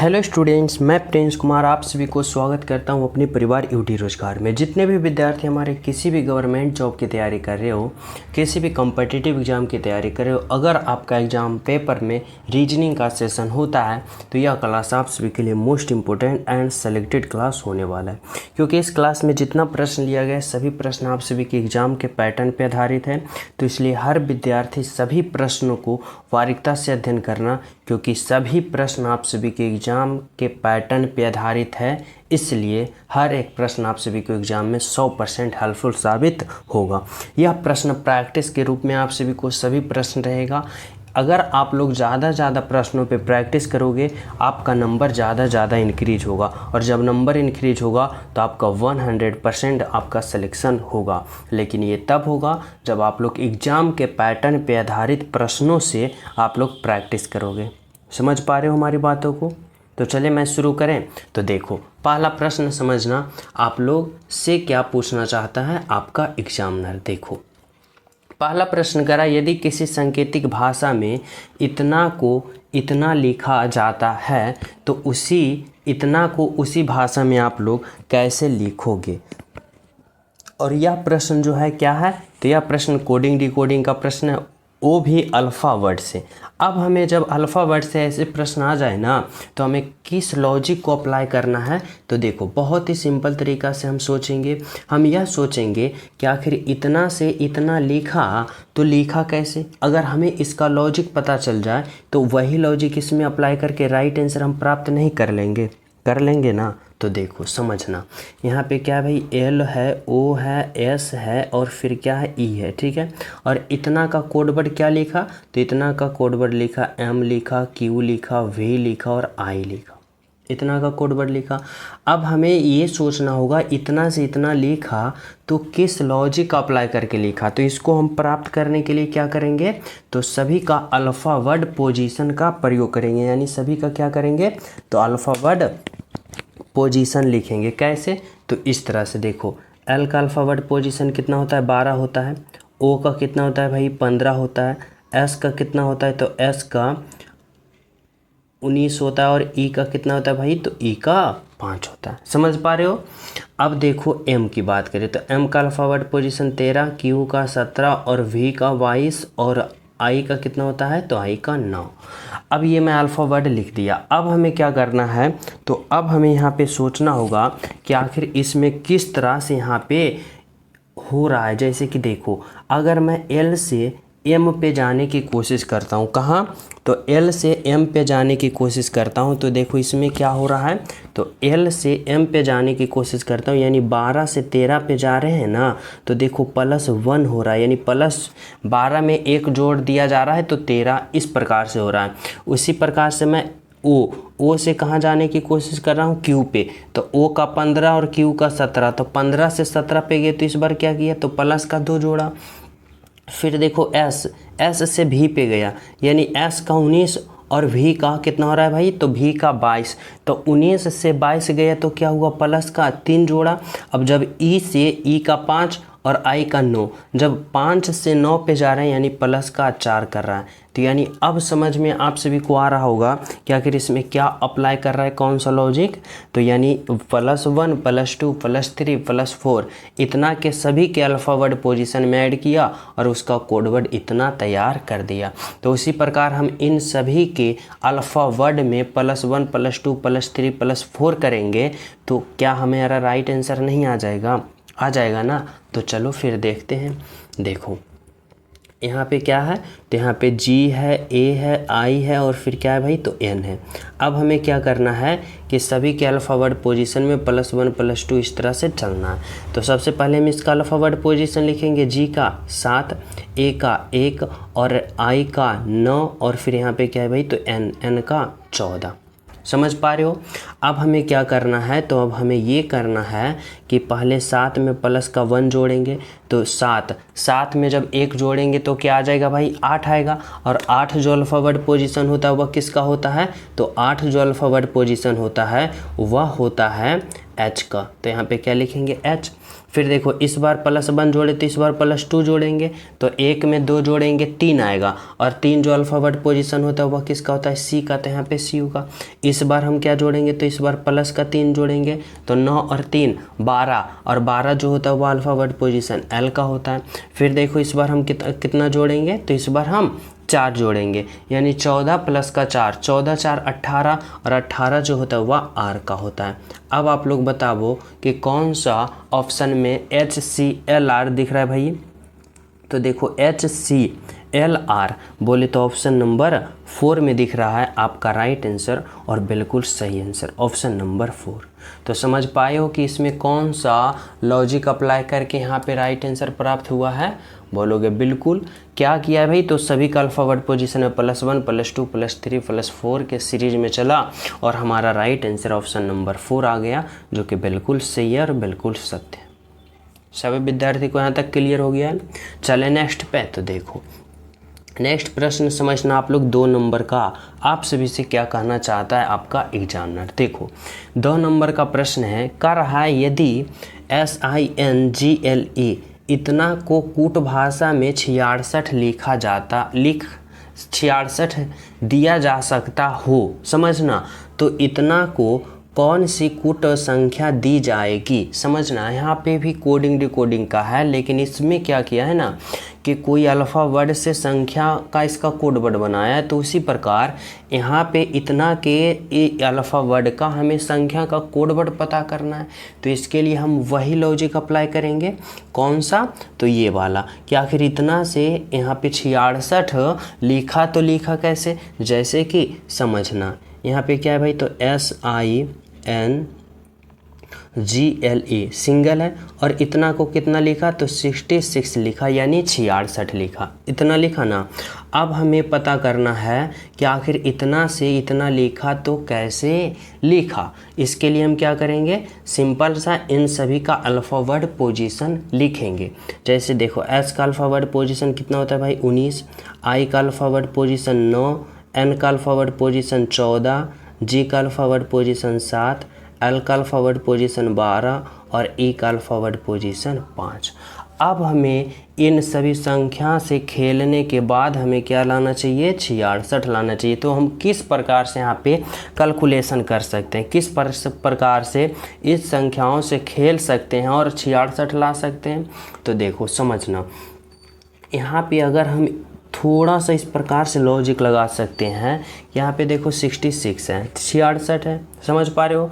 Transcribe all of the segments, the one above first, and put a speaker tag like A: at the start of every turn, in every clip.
A: Hello students, मैं Prince Kumar आप सभी को स्वागत करता हूं अपने परिवार यूटी रोजगार में। जितने भी विद्यार्थी हमारे किसी भी गवर्नमेंट जॉब की तैयारी कर रहे हो, किसी भी कॉम्पिटिटिव एग्ज़ाम की तैयारी कर रहे हो, अगर आपका एग्ज़ाम पेपर में रीजनिंग का सेशन होता है तो यह क्लास आप सभी के लिए most important and selected class होने वाला है, क्योंकि इस क्लास में जितना प्रश्न लिया गया है सभी प्रश्न आप सभी के एग्ज़ाम के पैटर्न पर आधारित है। तो इसलिए हर विद्यार्थी सभी प्रश्नों को बारीकता से अध्ययन करना, क्योंकि सभी प्रश्न आप सभी के एग्ज़ाम के पैटर्न पे आधारित है। इसलिए हर एक प्रश्न आप सभी को एग्ज़ाम में 100% हेल्पफुल साबित होगा। यह प्रश्न प्रैक्टिस के रूप में आप सभी को सभी प्रश्न रहेगा। अगर आप लोग ज़्यादा प्रश्नों पे प्रैक्टिस करोगे आपका नंबर ज़्यादा इंक्रीज होगा, और जब नंबर इंक्रीज होगा तो आपका 100% आपका सिलेक्शन होगा। लेकिन ये तब होगा जब आप लोग एग्ज़ाम के पैटर्न पे आधारित प्रश्नों से आप लोग प्रैक्टिस करोगे। समझ पा रहे हो हमारी बातों को? तो चलिए मैं शुरू करें। तो देखो, पहला प्रश्न समझना, आप लोग से क्या पूछना चाहता है आपका एग्जामिनर। देखो, पहला प्रश्न करा, यदि किसी सांकेतिक भाषा में इतना को इतना लिखा जाता है तो उसी इतना को उसी भाषा में आप लोग कैसे लिखोगे। और यह प्रश्न जो है क्या है, तो यह प्रश्न कोडिंग डिकोडिंग का प्रश्न है, वो भी अल्फ़ा वर्ड से। अब हमें जब अल्फ़ा वर्ड से ऐसे प्रश्न आ जाए ना, तो हमें किस लॉजिक को अप्लाई करना है। तो देखो, बहुत ही सिंपल तरीक़ा से हम सोचेंगे। हम यह सोचेंगे कि आखिर इतना से इतना लिखा तो लिखा कैसे। अगर हमें इसका लॉजिक पता चल जाए तो वही लॉजिक इसमें अप्लाई करके राइट आंसर हम प्राप्त नहीं कर लेंगे ना। तो देखो समझना, यहाँ पे क्या है भाई, एल है, ओ है, एस है और फिर क्या है, ई है। ठीक है, और इतना का कोड वर्ड क्या लिखा, तो इतना का कोड वर्ड लिखा एम लिखा, क्यू लिखा, वी लिखा और आई लिखा। इतना का कोड वर्ड लिखा। अब हमें ये सोचना होगा इतना से इतना लिखा तो किस लॉजिक का अप्लाई करके लिखा। तो इसको हम प्राप्त करने के लिए क्या करेंगे, तो सभी का अल्फ़ा वर्ड पोजीशन का प्रयोग करेंगे। यानी सभी का क्या करेंगे, तो अल्फ़ा वर्ड पोजीशन लिखेंगे। कैसे, तो इस तरह से देखो, एल का अल्फ़ा वर्ड पोजीशन कितना होता है, 12 होता है। ओ का कितना होता है भाई, 15 होता है। एस का कितना होता है, तो एस का 19 होता है। और ई का कितना होता है भाई, तो ई का 5 होता है। समझ पा रहे हो। अब देखो एम की बात करें तो एम का अल्फ़ा वर्ड पोजीशन 13, क्यू का 17 और वी का 22 और आई का कितना होता है, तो आई का 9। अब ये मैं अल्फ़ा वर्ड लिख दिया। अब हमें क्या करना है, तो अब हमें यहाँ पे सोचना होगा कि आखिर इसमें किस तरह से यहाँ पे हो रहा है। जैसे कि देखो, अगर मैं एल से एम पे जाने की कोशिश करता हूँ, कहाँ, तो एल से एम पे जाने की कोशिश करता हूँ, तो देखो इसमें क्या हो रहा है, तो एल से एम पे जाने की कोशिश करता हूँ, यानी 12 से 13 पे जा रहे हैं ना, तो देखो +1 हो रहा है, यानी +12 में 1 जोड़ दिया जा रहा है तो 13 इस प्रकार से हो रहा है। उसी प्रकार से मैं ओ से कहाँ जाने की कोशिश कर रहा हूँ, क्यू पे, तो ओ का 15 और क्यू का 17, तो 15 से 17 पे गए तो इस बार क्या किया, तो प्लस का 2 जोड़ा। फिर देखो एस से भी पे गया, यानी एस का 19 और भी का कितना हो रहा है भाई, तो भी का 22, तो 19 से 22 गया तो क्या हुआ, प्लस का 3 जोड़ा। अब जब ई से ई का 5 और आई का 9, जब 5 से 9 पे जा रहे हैं यानी प्लस का 4 कर रहा है। तो यानी अब समझ में आप सभी को आ रहा होगा कि आखिर इसमें क्या अप्लाई कर रहा है, कौन सा लॉजिक। तो यानी +1 +2 +3 +4 इतना के सभी के अल्फ़ा वर्ड पोजीशन में ऐड किया और उसका कोड वर्ड इतना तैयार कर दिया। तो उसी प्रकार हम इन सभी के अल्फ़ा वर्ड में +1 +2 +3 +4 करेंगे तो क्या हमारा राइट आंसर नहीं आ जाएगा ना। तो चलो फिर देखते हैं। देखो यहाँ पे क्या है, तो यहाँ पे G है, A है, I है और फिर क्या है भाई, तो N है। अब हमें क्या करना है कि सभी के अल्फ़ा वर्ड पोजीशन में +1 +2 इस तरह से चलना है। तो सबसे पहले हम इसका अल्फ़ा वर्ड पोजीशन लिखेंगे, G का 7, A का 1 और I का 9 और फिर यहाँ पे क्या है भाई, तो N का 14। समझ पा रहे हो। अब हमें क्या करना है, तो अब हमें ये करना है कि पहले 7 में प्लस का 1 जोड़ेंगे, तो 7 में जब 1 जोड़ेंगे तो क्या आ जाएगा भाई, 8 आएगा। और 8 जो अल्फ़ा वर्ड पोजीशन होता है वह किसका होता है, तो 8 जो अल्फ़ा वर्ड पोजीशन होता है वह होता है H का। तो यहाँ पे क्या लिखेंगे, H। फिर देखो इस बार +1 जोड़े तो इस बार +2 जोड़ेंगे, तो 1 में 2 जोड़ेंगे 3 आएगा, और 3 जो अल्फ़ाबेट पोजीशन होता है वह किसका होता है, सी का, तो यहाँ पे सी होगा। इस बार हम क्या जोड़ेंगे, तो इस बार प्लस का 3 जोड़ेंगे, तो 9 और 3 12, और 12 जो होता है वो अल्फ़ाबेट पोजीशन एल का होता है। फिर देखो इस बार हम कितना जोड़ेंगे, तो इस बार हम 4 जोड़ेंगे, यानी 14 + का 4, 14 4 18, और 18 जो होता है वह आर का होता है। अब आप लोग बताओ कि कौन सा ऑप्शन में HCLR दिख रहा है भाई। तो देखो HCLR बोले तो ऑप्शन नंबर 4 में दिख रहा है आपका राइट आंसर, और बिल्कुल सही आंसर ऑप्शन नंबर 4। तो समझ पाए हो कि इसमें कौन सा लॉजिक अप्लाई करके यहाँ पे राइट आंसर प्राप्त हुआ है। बोलोगे बिल्कुल। क्या किया है भाई, तो सभी का अल्फ़ाबेट पोजीशन में +1 +2 +3 +4 के सीरीज में चला, और हमारा राइट आंसर ऑप्शन नंबर 4 आ गया, जो कि बिल्कुल सही है और बिल्कुल सत्य है। सभी विद्यार्थी को यहाँ तक क्लियर हो गया है। चले नेक्स्ट पे। तो देखो नेक्स्ट प्रश्न समझना आप लोग 2 नंबर का, आप सभी से क्या कहना चाहता है आपका एग्जामिनर। देखो 2 नंबर का प्रश्न है, कर रहा है यदि SINGLE इतना को कूट भाषा में 66 दिया जा सकता हो, समझना। तो इतना को कौन सी कूट संख्या दी जाएगी, समझना। यहाँ पे भी कोडिंग डिकोडिंग का है, लेकिन इसमें क्या किया है ना कि कोई अल्फ़ा वर्ड से संख्या का इसका कोड वर्ड बनाया है, तो उसी प्रकार यहाँ पे इतना के अल्फ़ा वर्ड का हमें संख्या का कोड वर्ड पता करना है। तो इसके लिए हम वही लॉजिक अप्लाई करेंगे। कौन सा, तो ये वाला कि आखिर इतना से यहाँ पे 66 लिखा, तो लिखा कैसे, जैसे कि समझना यहाँ पे क्या है भाई, तो SINGLE सिंगल है, और इतना को कितना लिखा, तो 66 लिखा, यानी 66 लिखा, इतना लिखा ना। अब हमें पता करना है कि आखिर इतना से इतना लिखा तो कैसे लिखा। इसके लिए हम क्या करेंगे, सिंपल सा इन सभी का अल्फ़ाबेट पोजीशन लिखेंगे। जैसे देखो S का अल्फ़ाबेट पोजीशन कितना होता है भाई, 19, I का अल्फ़ाबेट पोजीशन 9, N का अल्फ़ाबेट पोजीशन 14, G का अल्फ़ाबेट पोजीशन 7, L का अल्फ़ाबेट पोजीशन 12, और E का अल्फ़ाबेट पोजीशन 5। अब हमें इन सभी संख्या से खेलने के बाद हमें क्या लाना चाहिए, 66 लाना चाहिए। तो हम किस प्रकार से यहाँ पे कैलकुलेशन कर सकते हैं, किस प्रकार से इस संख्याओं से खेल सकते हैं और 66 ला सकते हैं। तो देखो समझना, यहाँ पे अगर हम थोड़ा सा इस प्रकार से लॉजिक लगा सकते हैं। यहाँ पे देखो 66 है, 66 है, समझ पा रहे हो।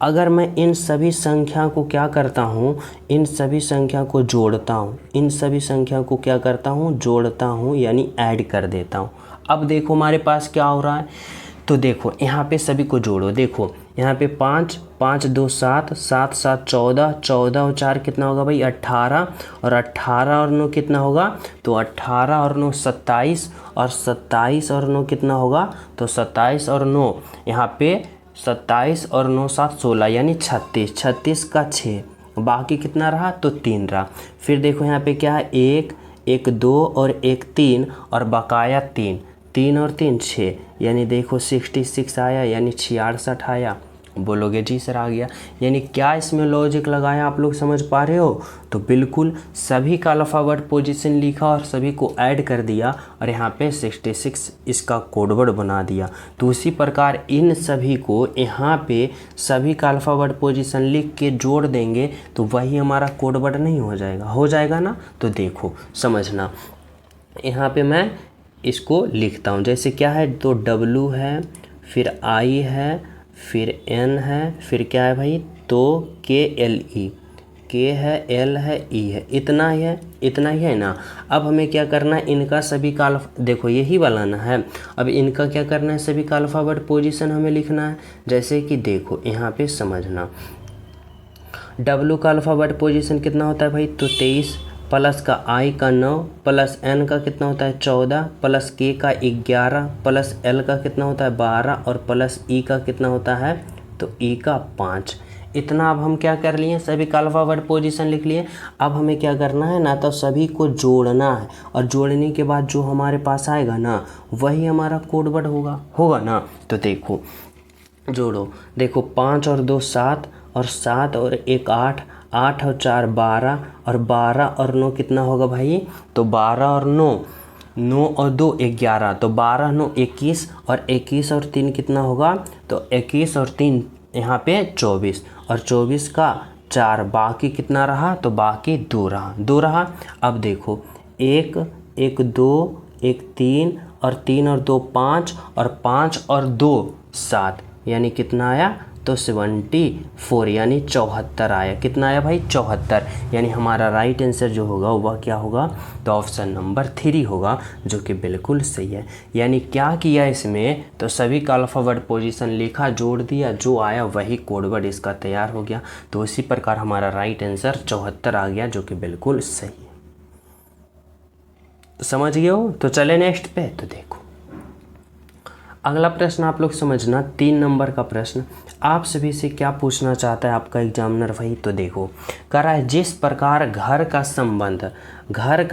A: अगर मैं इन सभी संख्या को क्या करता हूँ, इन सभी संख्या को जोड़ता हूँ, इन सभी संख्या को क्या करता हूँ, जोड़ता हूँ, यानी ऐड कर देता हूँ। अब देखो हमारे पास क्या हो रहा है, तो देखो यहाँ पे सभी को जोड़ो। देखो यहाँ पे 5 5 2 7 7 7 14 14 और 4 कितना होगा भाई, 18, और 18 और 9 कितना होगा, तो 18 और 9 27, और 27 और 9 कितना होगा, तो 27 और 9 यहाँ पे 27 और 9 7 16, यानी 36, 36 का 6, बाकी कितना रहा, तो 3 रहा। फिर देखो यहाँ पे क्या है, 1 1 2 और 1 3, और बकाया 3 3 और 3 6, यानी देखो 66 आया, यानी 66 आया। बोलोगे जी सर आ गया। यानी क्या इसमें लॉजिक लगाया, आप लोग समझ पा रहे हो। तो बिल्कुल सभी का अल्फ़ाबेट पोजीशन लिखा और सभी को ऐड कर दिया, और यहाँ पे 66 इसका कोडवर्ड बना दिया। तो उसी प्रकार इन सभी को यहाँ पे सभी का अल्फ़ाबेट पोजीशन लिख के जोड़ देंगे, तो वही हमारा कोडवर्ड नहीं हो जाएगा, हो जाएगा ना। तो देखो समझना, यहाँ पे मैं इसको लिखता हूँ। जैसे क्या है, तो W है, फिर I है, फिर N है, फिर क्या है भाई, तो KLE, K है, L है, E है, इतना ही है, इतना ही है ना। अब हमें क्या करना है, इनका सभी का देखो यही वाला ना है। अब इनका क्या करना है, सभी का अल्फ़ाबेट पोजीशन हमें लिखना है। जैसे कि देखो यहाँ पे समझना, W का अल्फ़ाबेट पोजीशन कितना होता है भाई, तो 23, प्लस का I का 9, प्लस N का कितना होता है 14, प्लस K का 11, प्लस L का कितना होता है 12, और प्लस E का कितना होता है, तो E का 5। इतना अब हम क्या कर लिए, सभी का अल्फ़ाबेट पोजीशन लिख लिए। अब हमें क्या करना है ना, तो सभी को जोड़ना है, और जोड़ने के बाद जो हमारे पास आएगा ना, वही हमारा कोडवर्ड होगा ना। तो देखो जोड़ो, देखो 5 और 2 7, और 7 और 1 8, 8 और 4 12, और 12 और 9 कितना होगा भाई, तो 12 और 9, 9 और 2 11, तो 12 9 21, और 21 और 3 कितना होगा, तो 21 और 3 यहाँ पे 24, और 24 का 4, बाकी कितना रहा, तो बाकी 2 रहा, 2 रहा। अब देखो 1 1 2 1 3, और 3 और 2 5, और 5 और 2 7, यानी कितना आया, तो 74, यानी 74 आया। कितना आया भाई, 74, यानी हमारा राइट आंसर जो होगा वह क्या होगा, तो ऑप्शन नंबर 3 होगा, जो कि बिल्कुल सही है। यानी क्या किया इसमें, तो सभी का अल्फ़ाबेट पोजीशन लिखा, जोड़ दिया, जो आया वही कोडवर्ड इसका तैयार हो गया। तो इसी प्रकार हमारा राइट आंसर 74 आ गया, जो कि बिल्कुल सही है। समझ गए हो? तो चले नेक्स्ट पे। तो देखो अगला प्रश्न आप लोग समझना, 3 नंबर का प्रश्न आप सभी से क्या पूछना चाहता है आपका एग्जामिनर भाई। तो देखो कह रहा है, जिस प्रकार घर का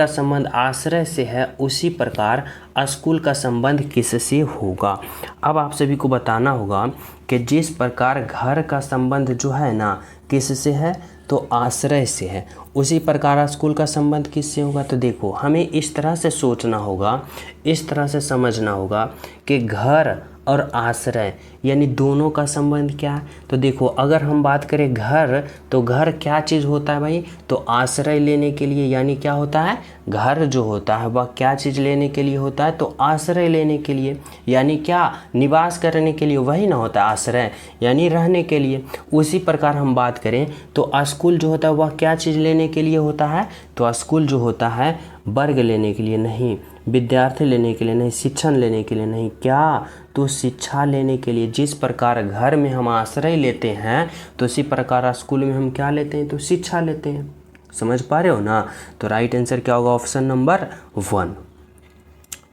A: संबंध आश्रय से है, उसी प्रकार स्कूल का संबंध किससे होगा। अब आप सभी को बताना होगा कि जिस प्रकार घर का संबंध जो है ना किससे है, तो आश्रय से है, उसी प्रकार स्कूल का संबंध किससे होगा। तो देखो हमें इस तरह से सोचना होगा, इस तरह से समझना होगा कि घर और आश्रय यानी दोनों का संबंध क्या है। तो देखो अगर हम बात करें घर, तो घर क्या चीज़ होता है भाई, तो आश्रय लेने के लिए, यानी क्या होता है, घर जो होता है वह क्या चीज़ लेने के लिए होता है, तो आश्रय लेने के लिए, यानी क्या, निवास करने के लिए, वही ना होता है आश्रय, यानी रहने के लिए। उसी प्रकार हम बात करें तो स्कूल जो होता है वह क्या चीज़ लेने के लिए होता है, तो स्कूल जो होता है वर्ग लेने के लिए नहीं, विद्यार्थी लेने के लिए नहीं, शिक्षण लेने के लिए नहीं, क्या, तो शिक्षा लेने के लिए। जिस प्रकार घर में हम आश्रय लेते हैं, तो इसी प्रकार स्कूल में हम क्या लेते हैं, तो शिक्षा लेते हैं। समझ पा रहे हो ना। तो राइट आंसर क्या होगा, ऑप्शन नंबर 1।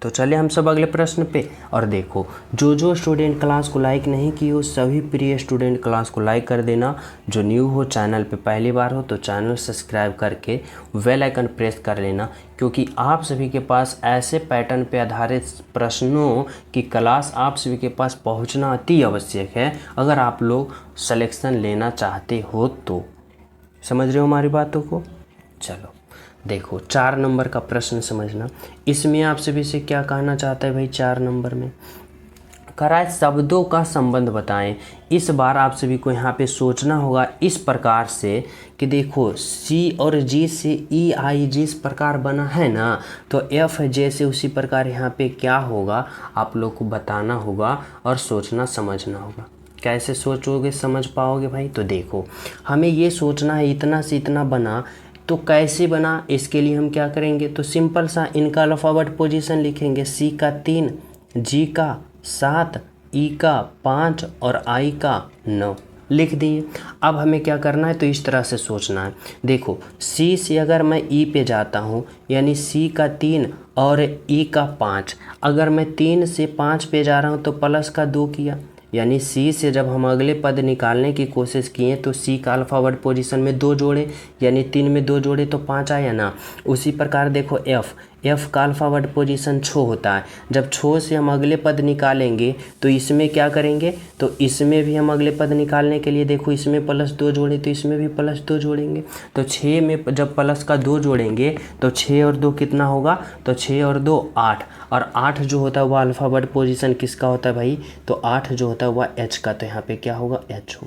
A: तो चलिए हम सब अगले प्रश्न पे। और देखो जो स्टूडेंट क्लास को लाइक नहीं की हो, सभी प्रिय स्टूडेंट क्लास को लाइक कर देना। जो न्यू हो, चैनल पे पहली बार हो, तो चैनल सब्सक्राइब करके बेल आइकन प्रेस कर लेना, क्योंकि आप सभी के पास ऐसे पैटर्न पे आधारित प्रश्नों की क्लास आप सभी के पास पहुंचना अति आवश्यक है, अगर आप लोग सिलेक्शन लेना चाहते हो तो। समझ रहे हो हमारी बातों को। चलो देखो 4 नंबर का प्रश्न समझना, इसमें आप सभी से क्या कहना चाहता है भाई। 4 नंबर में कराए शब्दों का संबंध बताएं। इस बार आप सभी को यहाँ पे सोचना होगा इस प्रकार से कि देखो सी और जी से ई आई जिस प्रकार बना है ना, तो एफ जे से उसी प्रकार यहाँ पे क्या होगा, आप लोग को बताना होगा और सोचना समझना होगा। कैसे सोचोगे, समझ पाओगे भाई। तो देखो हमें ये सोचना है, इतना से इतना बना तो कैसे बना, इसके लिए हम क्या करेंगे, तो सिंपल सा इनका अल्फ़ाबेट पोजीशन लिखेंगे। सी का 3, जी का 7, ई का 5 और आई का 9 लिख दिए। अब हमें क्या करना है, तो इस तरह से सोचना है। देखो सी से अगर मैं ई पे जाता हूँ, यानी सी का 3 और ई का 5, अगर मैं 3 से 5 पे जा रहा हूँ तो प्लस का 2 किया, यानी सी से जब हम अगले पद निकालने की कोशिश किए तो सी का अल्फ़ाबेट पोजीशन में 2 जोड़े, यानी 3 में 2 जोड़े तो 5 आया ना। उसी प्रकार देखो एफ का अल्फ़ाबेट पोजीशन 6 होता है। जब 6 से हम अगले पद निकालेंगे तो इसमें क्या करेंगे, तो इसमें भी हम अगले पद निकालने के लिए देखो इसमें +2 जोड़े तो इसमें भी +2 जोड़ेंगे। तो 6 में जब प्लस का 2 जोड़ेंगे तो 6 और 2 कितना होगा, तो 6 और 2 8, और 8 जो होता है वह अल्फ़ाबेट पोजीशन किसका होता है भाई, तो 8 जो होता है वह एच का, तो यहाँ पे क्या होगा, एच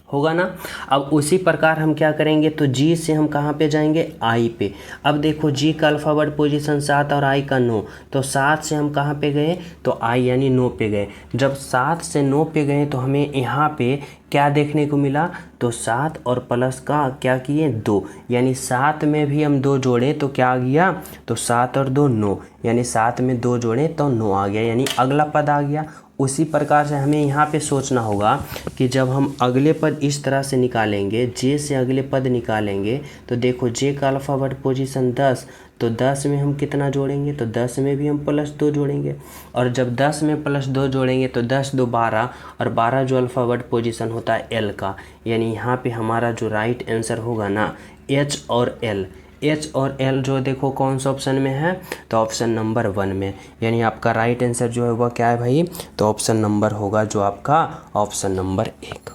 A: होगा ना। अब उसी प्रकार हम क्या करेंगे, तो जी से हम कहाँ पे जाएंगे, आई पे। अब देखो जी का अल्फ़ाबेट पोजीशन 7 और आई का 9, तो 7 से हम कहाँ पे गए, तो आई यानी 9 पे गए। जब 7 से 9 पे गए तो हमें यहाँ पे क्या देखने को मिला, तो 7 और प्लस का क्या किए 2, यानी 7 में भी हम 2 जोड़े तो क्या आ गया, तो 7 और 2 9, यानी 7 में 2 जोड़े तो 9 आ गया, यानी अगला पद आ गया। उसी प्रकार से हमें यहाँ पे सोचना होगा कि जब हम अगले पद इस तरह से निकालेंगे, जे से अगले पद निकालेंगे, तो देखो जे का अल्फ़ाबेट पोजीशन 10, तो 10 में हम कितना जोड़ेंगे, तो 10 में भी हम +2 जोड़ेंगे, और जब 10 में +2 जोड़ेंगे तो 10 2 12, और 12 जो अल्फ़ाबेट पोजीशन होता है एल का, यानी यहाँ पे हमारा जो राइट आंसर होगा ना एच और एल। एच और एल जो देखो कौन सा ऑप्शन में है, तो ऑप्शन नंबर 1 में, यानी आपका राइट आंसर जो है वह क्या है भाई, तो ऑप्शन नंबर होगा जो आपका ऑप्शन नंबर 1।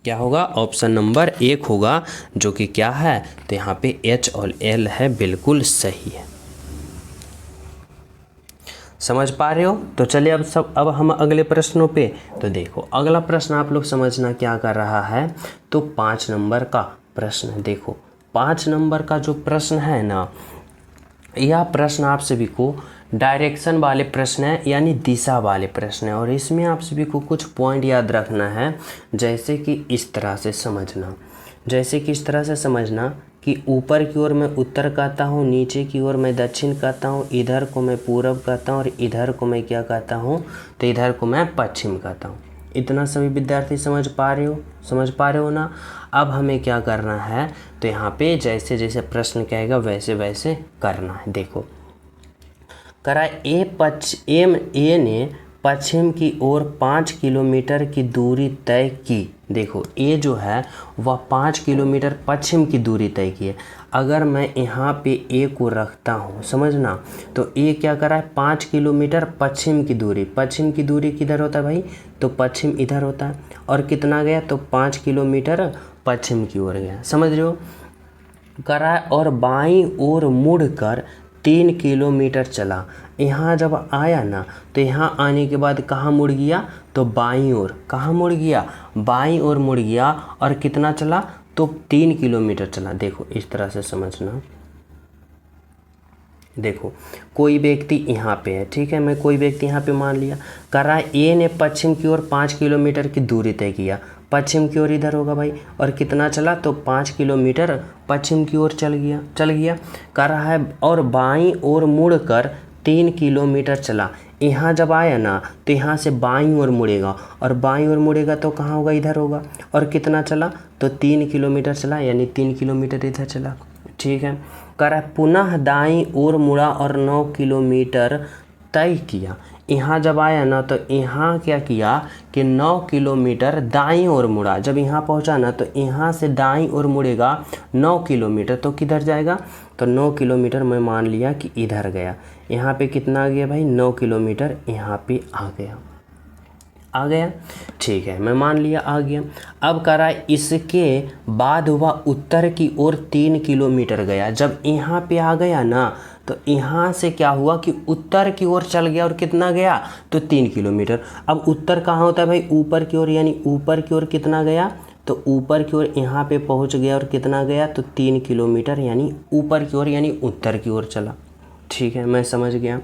A: क्या होगा, ऑप्शन नंबर 1 होगा, जो कि क्या है, तो यहाँ पे H और L है, बिल्कुल सही है। समझ पा रहे हो? तो चलिए अब हम अगले प्रश्नों पे। तो देखो अगला प्रश्न आप लोग समझना क्या कर रहा है, तो 5 नंबर का प्रश्न है। देखो 5 नंबर का जो प्रश्न है ना, यह प्रश्न आप सभी को डायरेक्शन वाले प्रश्न है, यानी दिशा वाले प्रश्न है। और इसमें आप सभी को कुछ पॉइंट याद रखना है, जैसे कि इस तरह से समझना, कि ऊपर की ओर मैं उत्तर कहता हूँ, नीचे की ओर मैं दक्षिण कहता हूँ, इधर को मैं पूरब कहता हूँ और इधर को मैं क्या कहता हूँ, तो इधर को मैं पश्चिम कहता हूँ। इतना सभी विद्यार्थी समझ पा रहे हो ना। अब हमें क्या करना है, तो यहाँ पे जैसे जैसे प्रश्न कहेगा वैसे वैसे करना है। देखो करा ए ने पश्चिम की ओर 5 किलोमीटर की दूरी तय की। देखो ए जो है वह 5 किलोमीटर पश्चिम की दूरी तय की है। अगर मैं यहाँ पे ए को रखता हूँ, समझना, तो ए क्या करा है, 5 किलोमीटर पश्चिम की दूरी किधर होता है भाई, तो पश्चिम इधर होता है। और कितना गया, तो 5 किलोमीटर पश्चिम की ओर गया, समझ रहे हो, करा है। और बाईं ओर मुड़कर 3 किलोमीटर चला। यहाँ जब आया ना, तो यहाँ आने के बाद कहाँ मुड़ गया, तो बाईं ओर। कहाँ मुड़ गया, बाईं ओर मुड़ गया। और कितना चला, तो 3 किलोमीटर चला। देखो इस तरह से समझना। देखो कोई व्यक्ति यहाँ पे है, ठीक है, मैं कोई व्यक्ति यहाँ पे मान लिया, कर रहा है ए ने पश्चिम की ओर 5 किलोमीटर की दूरी तय किया। पश्चिम की ओर इधर होगा भाई, और कितना चला, तो 5 किलोमीटर पश्चिम की ओर चल गया। कर रहा है और बाईं ओर मुड़कर 3 किलोमीटर चला। यहाँ जब आया ना, तो यहाँ से बाईं ओर मुड़ेगा, और बाईं ओर मुड़ेगा तो कहाँ होगा, इधर होगा। और कितना चला, तो 3 किलोमीटर चला, यानी 3 किलोमीटर इधर चला, ठीक है। कर पुनः दाईं ओर मुड़ा और 9 किलोमीटर तय किया। यहाँ जब आया ना, तो यहाँ क्या किया कि 9 किलोमीटर दाईं ओर मुड़ा। जब यहाँ पहुँचा ना, तो यहाँ से दाईं ओर मुड़ेगा 9 किलोमीटर, तो किधर जाएगा, तो 9 किलोमीटर मैं मान लिया कि इधर गया। यहाँ पे कितना आ गया भाई, 9 किलोमीटर यहाँ पे आ गया, ठीक है, मैं मान लिया आ गया। अब करा इसके बाद हुआ उत्तर की ओर 3 किलोमीटर गया। जब यहाँ पे आ गया ना, तो यहाँ से क्या हुआ कि उत्तर की ओर चल गया, और कितना गया, तो 3 किलोमीटर। अब उत्तर कहाँ होता है भाई, ऊपर की ओर, यानी ऊपर की ओर कितना गया, तो ऊपर की ओर यहाँ पे पहुँच गया, और कितना गया, तो 3 किलोमीटर, यानी ऊपर की ओर, यानी उत्तर की ओर चला, ठीक है, मैं समझ गया।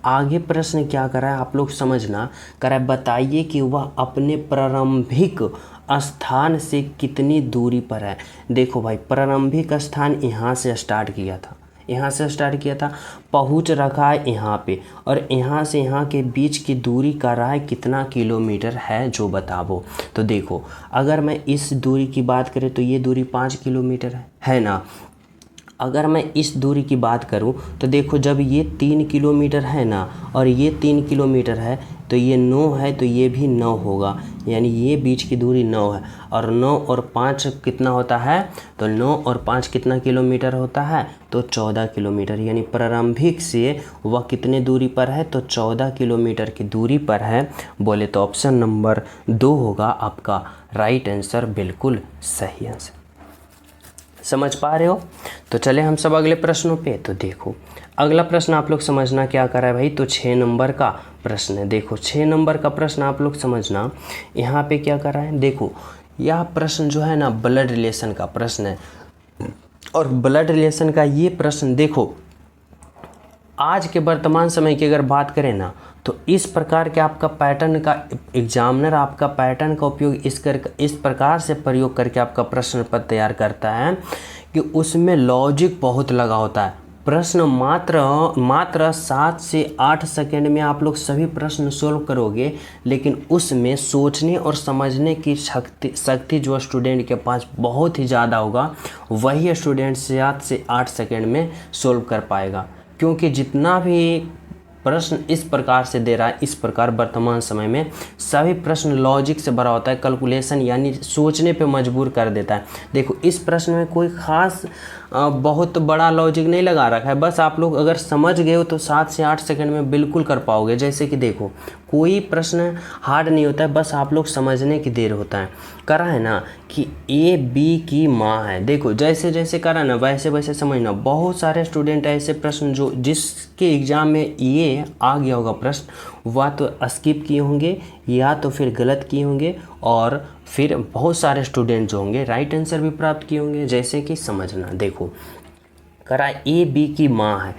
A: आगे प्रश्न क्या करा है, आप लोग समझना। करा बताइए कि वह अपने प्रारंभिक स्थान से कितनी दूरी पर है। देखो भाई प्रारंभिक स्थान यहाँ से स्टार्ट किया था, पहुँच रखा है यहाँ पे, और यहाँ से यहाँ के बीच की दूरी कर रहा है कितना किलोमीटर है, जो बताओ। तो देखो अगर मैं इस दूरी की बात करें, तो ये दूरी 5 किलोमीटर है ना। अगर मैं इस दूरी की बात करूं, तो देखो जब ये 3 किलोमीटर है ना, और ये 3 किलोमीटर है, तो ये 9 है, तो ये भी 9 होगा, यानी ये बीच की दूरी 9 है। और 9 और 5 कितना होता है, तो 9 और 5 कितना किलोमीटर होता है, तो 14 किलोमीटर। यानी प्रारंभिक से वह कितने दूरी पर है, तो 14 किलोमीटर की दूरी पर है। बोले तो ऑप्शन नंबर 2 होगा आपका राइट आंसर, बिल्कुल सही आंसर। समझ पा रहे हो? तो चले हम सब अगले प्रश्नों पे। तो देखो अगला प्रश्न आप लोग समझना क्या कर रहा है भाई, तो 6 नंबर का प्रश्न है। देखो 6 नंबर का प्रश्न आप लोग समझना, यहाँ पे क्या कर रहा है। देखो यह प्रश्न जो है ना ब्लड रिलेशन का प्रश्न है, और ब्लड रिलेशन का ये प्रश्न देखो आज के वर्तमान समय की अगर बात करें ना, तो इस प्रकार के आपका पैटर्न का एग्जामिनर आपका पैटर्न का उपयोग इस प्रकार से प्रयोग करके आपका प्रश्न पत्र तैयार करता है कि उसमें लॉजिक बहुत लगा होता है। प्रश्न मात्र 7 से 8 सेकेंड में आप लोग सभी प्रश्न सोल्व करोगे, लेकिन उसमें सोचने और समझने की शक्ति जो स्टूडेंट के पास बहुत ही ज़्यादा होगा, वही स्टूडेंट 7 से 8 सेकेंड में सोल्व कर पाएगा। क्योंकि जितना भी प्रश्न इस प्रकार से दे रहा है, इस प्रकार वर्तमान समय में सभी प्रश्न लॉजिक से भरा होता है, कैलकुलेशन यानी सोचने पे मजबूर कर देता है। देखो इस प्रश्न में कोई ख़ास बहुत बड़ा लॉजिक नहीं लगा रखा है, बस आप लोग अगर समझ गए हो तो 7 से 8 सेकंड में बिल्कुल कर पाओगे। जैसे कि देखो कोई प्रश्न हार्ड नहीं होता है, बस आप लोग समझने की देर होता है। करा है ना कि ए बी की माँ है, देखो जैसे जैसे करा ना वैसे वैसे समझना। बहुत सारे स्टूडेंट ऐसे प्रश्न जो जिसके एग्ज़ाम में ये आ गया होगा प्रश्न, वह तो स्किप किए होंगे या तो फिर गलत किए होंगे, और फिर बहुत सारे स्टूडेंट जो होंगे राइट आंसर भी प्राप्त किए होंगे। जैसे कि समझना, देखो करा ए बी की माँ है,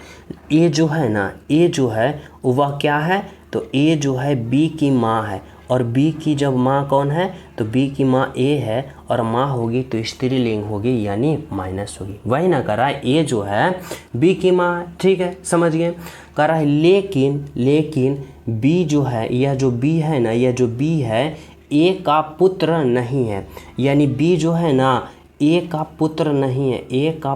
A: ए जो है ना, ए जो है वह क्या है, तो ए जो है बी की माँ है, और बी की जब माँ कौन है, तो बी की माँ ए है, और माँ होगी तो स्त्रीलिंग होगी यानी माइनस होगी। वही ना करा ए जो है बी की माँ है, ठीक है समझ गए। करा है लेकिन बी जो है, यह जो बी है ना, यह जो बी है ए का पुत्र नहीं है, यानी बी जो है ना ए का पुत्र नहीं है, ए का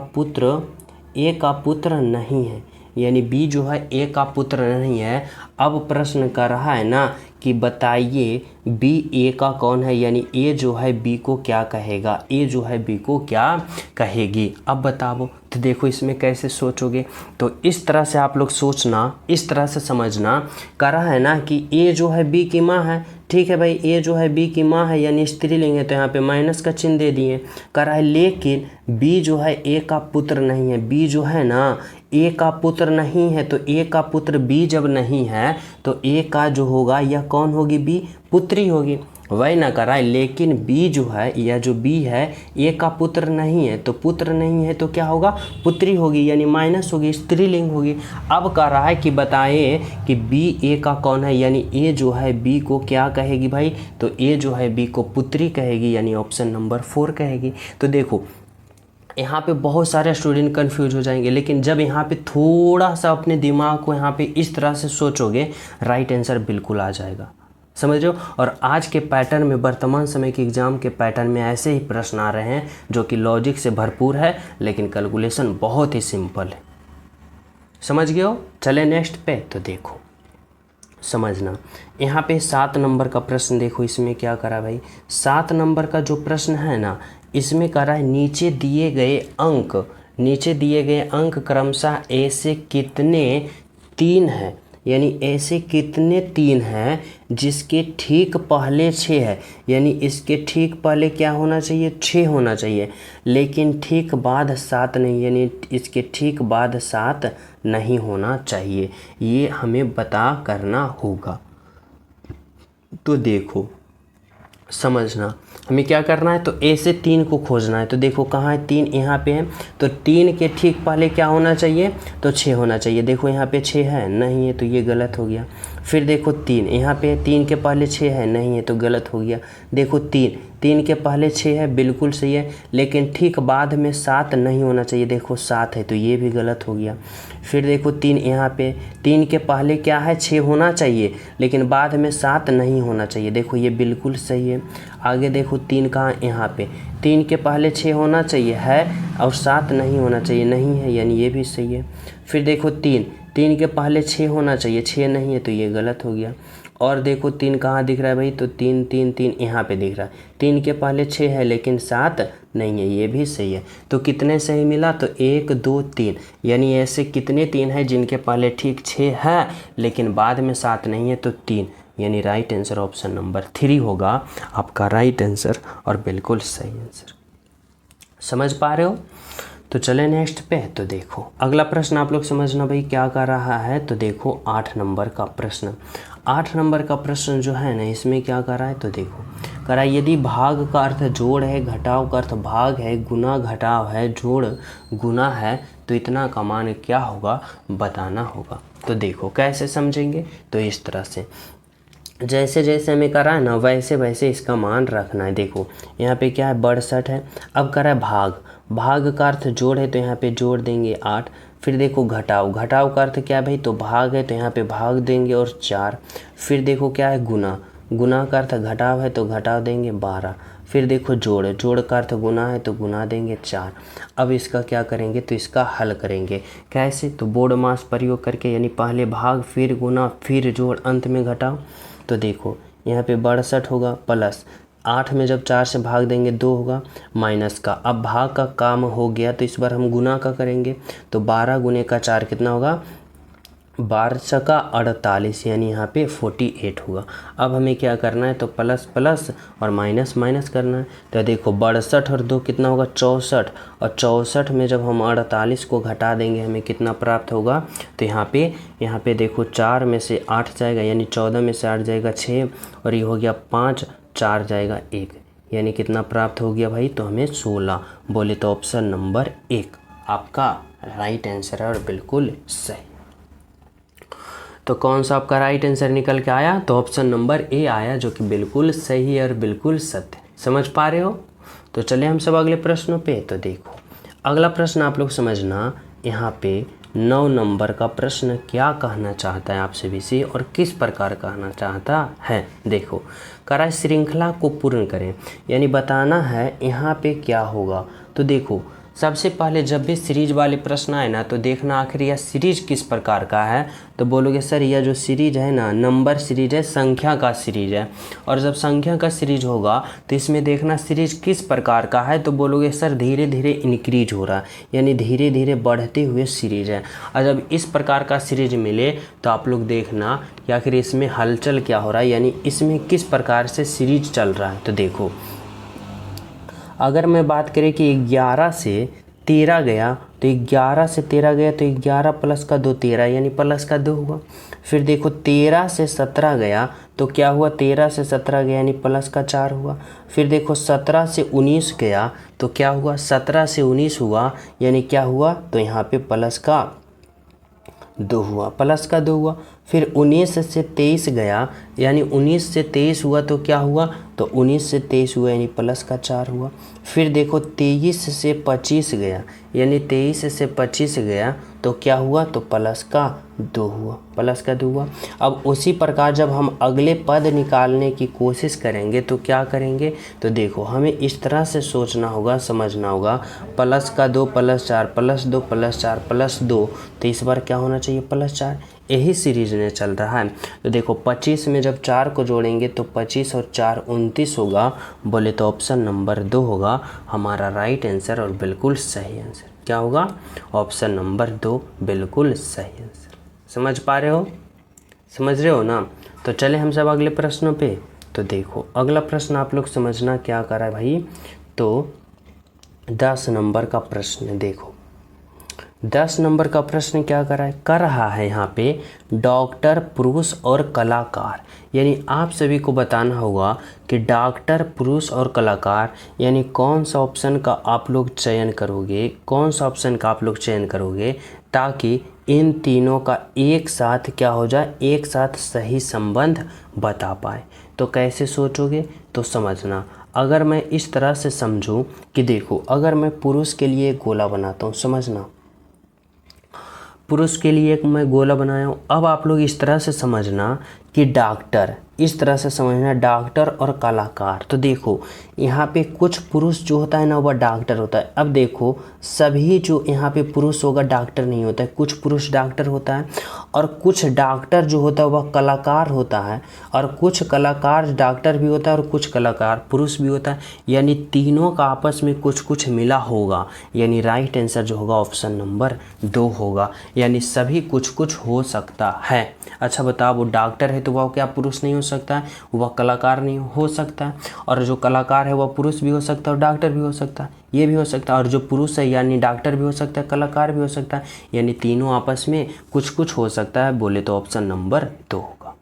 A: पुत्र नहीं है, यानी बी जो है ए का पुत्र नहीं है। अब प्रश्न कर रहा है ना कि बताइए बी ए का कौन है, यानी ए जो है बी को क्या कहेगा, ए जो है बी को क्या कहेगी। अब बताओ, तो देखो इसमें कैसे सोचोगे, तो इस तरह से आप लोग सोचना, इस तरह से समझना। कर रहा है ना कि ए जो है बी की माँ है, ठीक है भाई, ए जो है बी की माँ है यानी स्त्रीलिंग है, तो यहाँ पे माइनस का चिन्ह दे दिए। कर रहा है लेकिन बी जो है ए का पुत्र नहीं है, बी जो है ना ए का पुत्र नहीं है, तो ए का पुत्र बी जब नहीं है तो ए का जो होगा यह कौन होगी, बी पुत्री होगी। वही ना कर रहा है, लेकिन बी जो है या जो बी है ए का पुत्र नहीं है, तो पुत्र नहीं है तो क्या होगा, पुत्री होगी यानी माइनस होगी, स्त्रीलिंग होगी। अब कह रहा है कि बताए कि बी ए का कौन है, यानी ए जो है बी को क्या कहेगी भाई, तो ए जो है बी को पुत्री कहेगी यानी ऑप्शन नंबर 4 कहेगी। तो देखो यहाँ पे बहुत सारे स्टूडेंट कंफ्यूज हो जाएंगे, लेकिन जब यहाँ पे थोड़ा सा अपने दिमाग को यहाँ पे इस तरह से सोचोगे, राइट आंसर बिल्कुल आ जाएगा, समझ रहे हो। और आज के पैटर्न में, वर्तमान समय के एग्ज़ाम के पैटर्न में ऐसे ही प्रश्न आ रहे हैं जो कि लॉजिक से भरपूर है, लेकिन कैलकुलेशन बहुत ही सिंपल है, समझ गए हो। चले नेक्स्ट पे, तो देखो समझना, यहाँ पे 7 नंबर का प्रश्न देखो, इसमें क्या करा भाई, 7 नंबर का जो प्रश्न है ना, इसमें करा है नीचे दिए गए अंक क्रमशः ऐसे कितने 3 हैं, यानी ऐसे कितने 3 हैं जिसके ठीक पहले 6 है, यानी इसके ठीक पहले क्या होना चाहिए, 6 होना चाहिए, लेकिन ठीक बाद 7 नहीं, यानी इसके ठीक बाद 7 नहीं होना चाहिए, ये हमें बता करना होगा। तो देखो समझना, हमें क्या करना है, तो ए से 3 को खोजना है। तो देखो कहाँ है 3, यहाँ पे है, तो 3 के ठीक पहले क्या होना चाहिए, तो 6 होना चाहिए। देखो यहाँ पे 6 है, नहीं है तो ये गलत हो गया। फिर देखो 3, यहाँ पे 3 के पहले 6 है, नहीं है तो गलत हो गया। देखो 3 के पहले 6 है, बिल्कुल सही है, लेकिन ठीक बाद में 7 नहीं होना चाहिए। देखो 7 है तो ये भी गलत हो गया। फिर देखो 3, यहाँ पे 3 के पहले क्या है, 6 होना चाहिए, लेकिन बाद में 7 नहीं होना चाहिए। देखो ये बिल्कुल सही है। आगे देखो 3 कहाँ, यहाँ पे 3 के पहले 6 होना चाहिए है, और 7 नहीं होना चाहिए, नहीं है, यानी ये भी सही है। फिर देखो 3 के पहले 6 होना चाहिए, 6 नहीं है तो ये गलत हो गया। और देखो 3 कहाँ दिख रहा है भाई, तो 3 यहाँ पे दिख रहा है, 3 के पहले 6 है लेकिन 7 नहीं है, ये भी सही है। तो कितने सही मिला, तो 1 2 3, यानी ऐसे कितने 3 है जिनके पहले ठीक 6 है लेकिन बाद में 7 नहीं है, तो 3, यानी राइट आंसर ऑप्शन नंबर 3 होगा आपका राइट आंसर, और बिल्कुल सही आंसर। समझ पा रहे हो। तो चले नेक्स्ट पे, तो देखो अगला प्रश्न आप लोग समझना भाई क्या कर रहा है। तो देखो 8 नंबर का प्रश्न, 8 नंबर का प्रश्न जो है ना, इसमें क्या कर रहा है, तो देखो कर रहा है यदि भाग का अर्थ जोड़ है, घटाव का अर्थ भाग है, गुना घटाव है, जोड़ गुना है, तो इतना का मान क्या होगा बताना होगा। तो देखो कैसे समझेंगे, तो इस तरह से जैसे जैसे हमें करा है ना वैसे वैसे इसका मान रखना है। देखो यहाँ पे क्या है, 62 है। अब करा है भाग का अर्थ जोड़ है, तो यहाँ पे जोड़ देंगे 8। फिर देखो घटाव का अर्थ क्या है भाई, तो भाग है, तो यहाँ पे भाग देंगे और 4। फिर देखो क्या है गुना का अर्थ घटाव है, तो घटाव देंगे 12। फिर देखो जोड़, जोड़ का अर्थ गुना है तो गुना देंगे 4। अब इसका क्या करेंगे, तो इसका हल करेंगे। कैसे, तो बोर्ड मास प्रयोग करके, यानी पहले भाग फिर गुना फिर जोड़ अंत में घटाओ। तो देखो यहाँ पे 62 होगा प्लस 8 में जब 4 से भाग देंगे 2 होगा, माइनस का, अब भाग का काम हो गया तो इस बार हम गुना का करेंगे। तो 12 गुने का 4 कितना होगा, 12 का 48, यानी यहाँ पे 48 होगा। अब हमें क्या करना है, तो प्लस प्लस और माइनस माइनस करना है। तो देखो 62 और 2 कितना होगा, 64, और 64 में जब हम 48 को घटा देंगे हमें कितना प्राप्त होगा, तो यहाँ पे देखो 4 में से 8 जाएगा, यानी 14 में से 8 जाएगा 6, और ये हो गया 5, 4 जाएगा 1, यानी कितना प्राप्त हो गया भाई, तो हमें 16। बोले तो ऑप्शन नंबर 1 आपका राइट आंसर है और बिल्कुल सही। तो कौन सा आपका राइट आंसर निकल के आया, तो ऑप्शन नंबर ए आया, जो कि बिल्कुल सही है और बिल्कुल सत्य। समझ पा रहे हो। तो चलिए हम सब अगले प्रश्नों पे। तो देखो अगला प्रश्न आप लोग समझना, यहाँ पे 9 नंबर का प्रश्न क्या कहना चाहता है आपसे विषय और किस प्रकार कहना चाहता है। देखो करा श्रृंखला को पूर्ण करें, यानी बताना है यहाँ पे क्या होगा। तो देखो सबसे पहले जब भी सीरीज वाले प्रश्न आए ना, तो देखना आखिर यह सीरीज किस प्रकार का है। तो बोलोगे सर यह जो सीरीज है ना, नंबर सीरीज है, संख्या का सीरीज है, और जब संख्या का सीरीज होगा तो इसमें देखना सीरीज किस प्रकार का है। तो बोलोगे सर धीरे धीरे इंक्रीज हो रहा है, यानी धीरे धीरे बढ़ते हुए सीरीज है। और जब इस प्रकार का सीरीज मिले तो आप लोग देखना कि आखिर इसमें हलचल क्या हो रहा है, यानी इसमें किस प्रकार से सीरीज चल रहा है। तो देखो अगर मैं बात करें कि 11 से 13 गया, तो 11 से 13 गया तो 11 प्लस का 2 13, यानी प्लस का 2 हुआ। फिर देखो 13 से 17 गया तो क्या हुआ, 13 से 17 गया यानी प्लस का 4 हुआ। फिर देखो 17 से 19 गया तो क्या हुआ, 17 से 19 हुआ, यानी क्या हुआ, तो यहाँ पे प्लस का 2 हुआ, प्लस का 2 हुआ। फिर 19 से 23 गया, यानी 19 से 23 हुआ तो क्या हुआ, तो 19 से 23 हुआ, यानी प्लस का 4 हुआ। फिर देखो 23 से 25 गया, यानी 23 से 25 गया तो क्या हुआ, तो प्लस का 2 हुआ, प्लस का 2 हुआ। अब उसी प्रकार जब हम अगले पद निकालने की कोशिश करेंगे तो क्या करेंगे, तो देखो हमें इस तरह से सोचना होगा, समझना होगा, प्लस का 2 प्लस 4 प्लस 2 प्लस 4 प्लस 2, तो इस बार क्या होना चाहिए, प्लस 4। यही सीरीज में चल रहा है। तो देखो 25 में जब 4 को जोड़ेंगे तो 25 और 4 29 होगा। बोले तो ऑप्शन नंबर 2 होगा हमारा राइट आंसर और बिल्कुल सही आंसर। क्या होगा, ऑप्शन नंबर 2 बिल्कुल सही आंसर। समझ पा रहे हो, समझ रहे हो ना। तो चले हम सब अगले प्रश्नों पे। तो देखो अगला प्रश्न आप लोग समझना क्या कर रहा है भाई, तो 10 नंबर का प्रश्न। देखो 10 नंबर का प्रश्न क्या कर रहा है यहाँ पे, डॉक्टर, पुरुष और कलाकार, यानी आप सभी को बताना होगा कि डॉक्टर, पुरुष और कलाकार, यानी कौन सा ऑप्शन का आप लोग चयन करोगे, कौन सा ऑप्शन का आप लोग चयन करोगे, ताकि इन तीनों का एक साथ क्या हो जाए, एक साथ सही संबंध बता पाए। तो कैसे सोचोगे, तो समझना, अगर मैं इस तरह से समझूं कि देखो अगर मैं पुरुष के लिए एक गोला बनाता हूँ, समझना पुरुष के लिए एक मैं गोला बनाया हूँ। अब आप लोग इस तरह से समझना कि डॉक्टर, इस तरह से समझना डॉक्टर और कलाकार। तो देखो यहाँ पे कुछ पुरुष जो होता है ना वह डॉक्टर होता है। अब देखो सभी जो यहाँ पे पुरुष होगा डॉक्टर नहीं होता है, कुछ पुरुष डॉक्टर होता है और कुछ डॉक्टर जो होता है वह कलाकार होता है, और कुछ कलाकार डॉक्टर भी होता है और कुछ कलाकार पुरुष भी होता है, यानी तीनों का आपस में कुछ कुछ मिला होगा, यानी राइट आंसर जो होगा ऑप्शन नंबर 2 होगा, यानी सभी कुछ कुछ हो सकता है। अच्छा बताओ, वो डॉक्टर है तो वह क्या पुरुष नहीं हो सकता है, वह कलाकार नहीं हो सकता है, और जो कलाकार है वह पुरुष भी हो सकता है और डॉक्टर भी हो सकता है, ये भी हो सकता है, और जो पुरुष है यानी डॉक्टर भी हो सकता है, कलाकार भी हो सकता है, यानी तीनों आपस में कुछ कुछ हो सकता है। बोले तो ऑप्शन नंबर 2 होगा।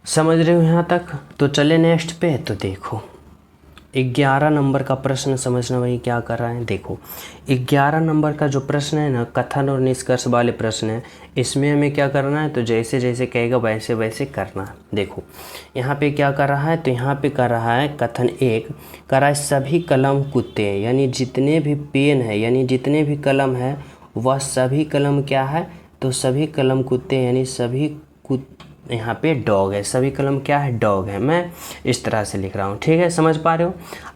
A: समझ रहे हो यहाँ तक। तो चले नेक्स्ट पे। तो देखो 11 नंबर का प्रश्न समझना भाई क्या कर रहा है। देखो 11 नंबर का जो प्रश्न है ना, कथन और निष्कर्ष वाले प्रश्न है, इसमें हमें क्या करना है, तो जैसे जैसे कहेगा वैसे वैसे करना है। देखो यहाँ पे क्या कर रहा है, तो यहाँ पे कर रहा है कथन 1 कर रहा है सभी कलम कुत्ते हैं, यानी जितने भी पेन है, यानी जितने भी कलम है वह सभी कलम क्या है, तो सभी कलम कुत्ते, यानी सभी यहाँ पे डॉग है, सभी कलम क्या है, डॉग है। मैं इस तरह से लिख रहा हूँ, ठीक है, समझ पा रहे हो।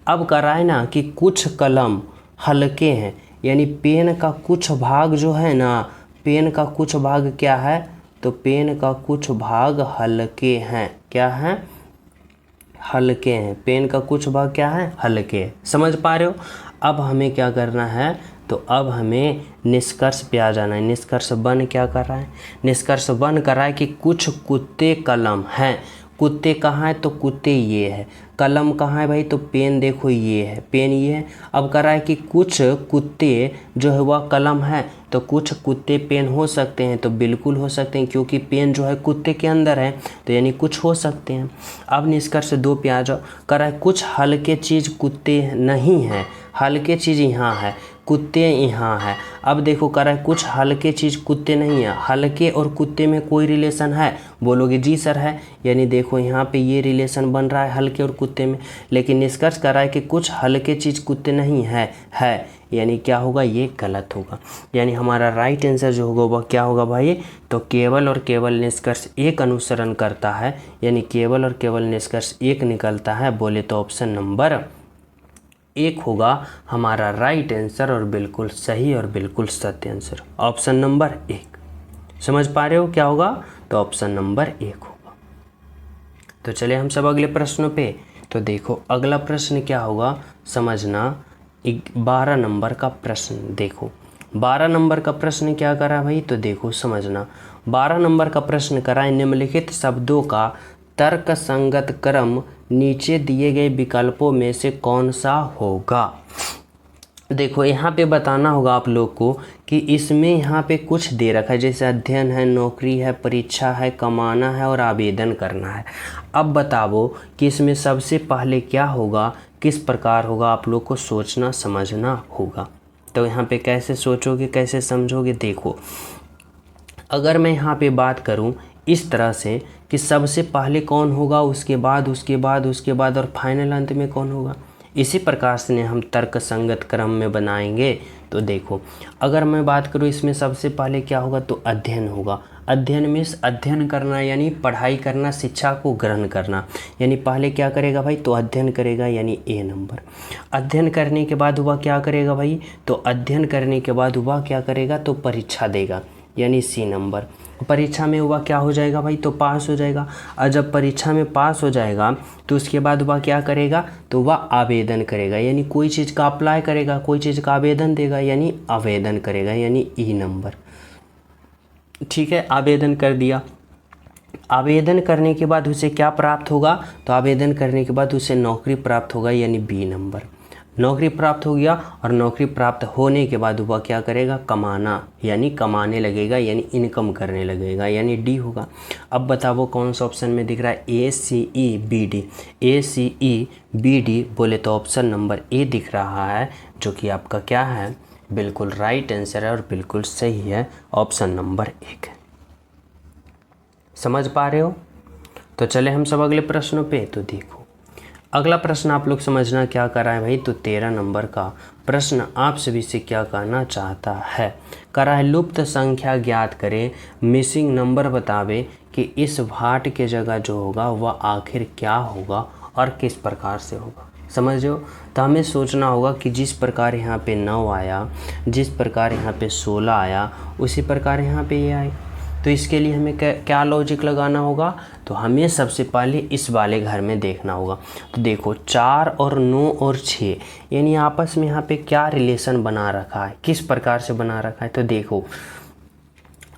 A: अब कर रहा है ना कि कुछ कलम हल्के हैं, यानी पेन का कुछ भाग जो है ना, पेन का कुछ भाग क्या है, तो पेन का कुछ भाग हल्के हैं, क्या है, हल्के हैं। पेन का कुछ भाग क्या है, हल्के हैं, समझ पा रहे हो। अब हमें क्या करना है, तो अब हमें निष्कर्ष पे आ जाना है। निष्कर्ष वन क्या कर रहा है, निष्कर्ष वन कर रहा है कि कुछ कुत्ते कलम हैं। कुत्ते कहाँ है, तो कुत्ते ये है। कलम कहाँ है भाई, तो पेन देखो ये है, पेन ये है। अब कर रहा है कि कुछ कुत्ते जो है वह कलम है, तो कुछ कुत्ते पेन हो सकते हैं, तो बिल्कुल हो सकते हैं, क्योंकि पेन जो है कुत्ते के अंदर है, तो यानी कुछ हो सकते हैं। अब निष्कर्ष दो पे आ जाओ। कर रहा है कुछ हल्के चीज़ कुत्ते नहीं हैं, हल्के चीज़ यहाँ है, कुत्ते यहाँ है। अब देखो कर रहा है कुछ हल्के चीज़ कुत्ते नहीं है, हल्के और कुत्ते में कोई रिलेशन है, बोलोगे जी सर है, यानी देखो यहाँ पे ये रिलेशन बन रहा है हल्के और कुत्ते में। लेकिन निष्कर्ष कर रहा है कि कुछ हल्के चीज़ कुत्ते नहीं है, यानी क्या होगा, ये गलत होगा। यानी हमारा राइट आंसर जो होगा वह क्या होगा भाई, तो केवल और केवल निष्कर्ष एक अनुसरण करता है, यानी केवल और केवल निष्कर्ष एक निकलता है, बोले तो ऑप्शन नंबर एक होगा हमारा राइट आंसर और बिल्कुल सही और बिल्कुल सत्य आंसर, ऑप्शन नंबर एक। समझ पा रहे हो क्या होगा, तो ऑप्शन नंबर एक होगा। तो चलिए हम सब अगले प्रश्नों पे। तो देखो अगला प्रश्न क्या होगा, समझना। 12 नंबर का प्रश्न देखो, 12 नंबर का प्रश्न क्या करा भाई, तो देखो समझना। 12 नंबर का प्रश्न करा है, निम्नलिखित शब्दों का तर्क संगत क्रम नीचे दिए गए विकल्पों में से कौन सा होगा। देखो यहाँ पे बताना होगा आप लोग को कि इसमें यहाँ पे कुछ दे रखा है, जैसे अध्ययन है, नौकरी है, परीक्षा है, कमाना है और आवेदन करना है। अब बताओ कि इसमें सबसे पहले क्या होगा, किस प्रकार होगा, आप लोग को सोचना समझना होगा। तो यहाँ पे कैसे सोचोगे, कैसे समझोगे, देखो अगर मैं यहाँ पे बात करूँ इस तरह से कि सबसे पहले कौन होगा, उसके बाद उसके बाद उसके बाद और फाइनल अंत में कौन होगा, इसी प्रकार से हम तर्क संगत क्रम में बनाएंगे। तो देखो अगर मैं बात करूँ इसमें सबसे पहले क्या होगा, तो अध्ययन होगा। अध्ययन में अध्ययन करना यानी पढ़ाई करना, शिक्षा को ग्रहण करना, यानी पहले क्या करेगा भाई, तो अध्ययन करेगा, यानी ए नंबर। अध्ययन करने के बाद वह क्या करेगा भाई, तो अध्ययन करने के बाद वह क्या करेगा, तो परीक्षा देगा, यानी सी नंबर। परीक्षा में वह क्या हो जाएगा भाई, तो पास हो जाएगा। और जब परीक्षा में पास हो जाएगा तो उसके बाद वह क्या करेगा, तो वह आवेदन करेगा, यानी कोई चीज़ का अप्लाई करेगा, कोई चीज़ का आवेदन देगा, यानी आवेदन करेगा, यानी ई नंबर। ठीक है, आवेदन कर दिया। आवेदन करने के बाद उसे क्या प्राप्त होगा, तो आवेदन करने के बाद उसे नौकरी प्राप्त होगा, यानी बी नंबर। नौकरी प्राप्त हो गया और नौकरी प्राप्त होने के बाद वह क्या करेगा, कमाना, यानी कमाने लगेगा, यानी इनकम करने लगेगा, यानी डी होगा। अब बताओ कौन सा ऑप्शन में दिख रहा है, ए सी ई बी डी। ए सी ई बी डी बोले तो ऑप्शन नंबर ए दिख रहा है, जो कि आपका क्या है, बिल्कुल राइट आंसर है और बिल्कुल सही है, ऑप्शन नंबर एक है। समझ पा रहे हो। तो चले हम सब अगले प्रश्नों पे। तो देखो अगला प्रश्न आप लोग समझना क्या कर रहा है भाई, तो 13 नंबर का प्रश्न आप सभी से क्या कहना चाहता है, करा है लुप्त संख्या ज्ञात करें, मिसिंग नंबर बतावे कि इस भाट के जगह जो होगा वह आखिर क्या होगा और किस प्रकार से होगा। समझ रहे हो। तो हमें सोचना होगा कि जिस प्रकार यहाँ पे 9 आया, जिस प्रकार यहाँ पे 16 आया, उसी प्रकार यहाँ पे ये आए। तो इसके लिए हमें क्या लॉजिक लगाना होगा, तो हमें सबसे पहले इस वाले घर में देखना होगा। तो देखो 4 और 9 और 6 यानी आपस में यहाँ पे क्या रिलेशन बना रखा है, किस प्रकार से बना रखा है। तो देखो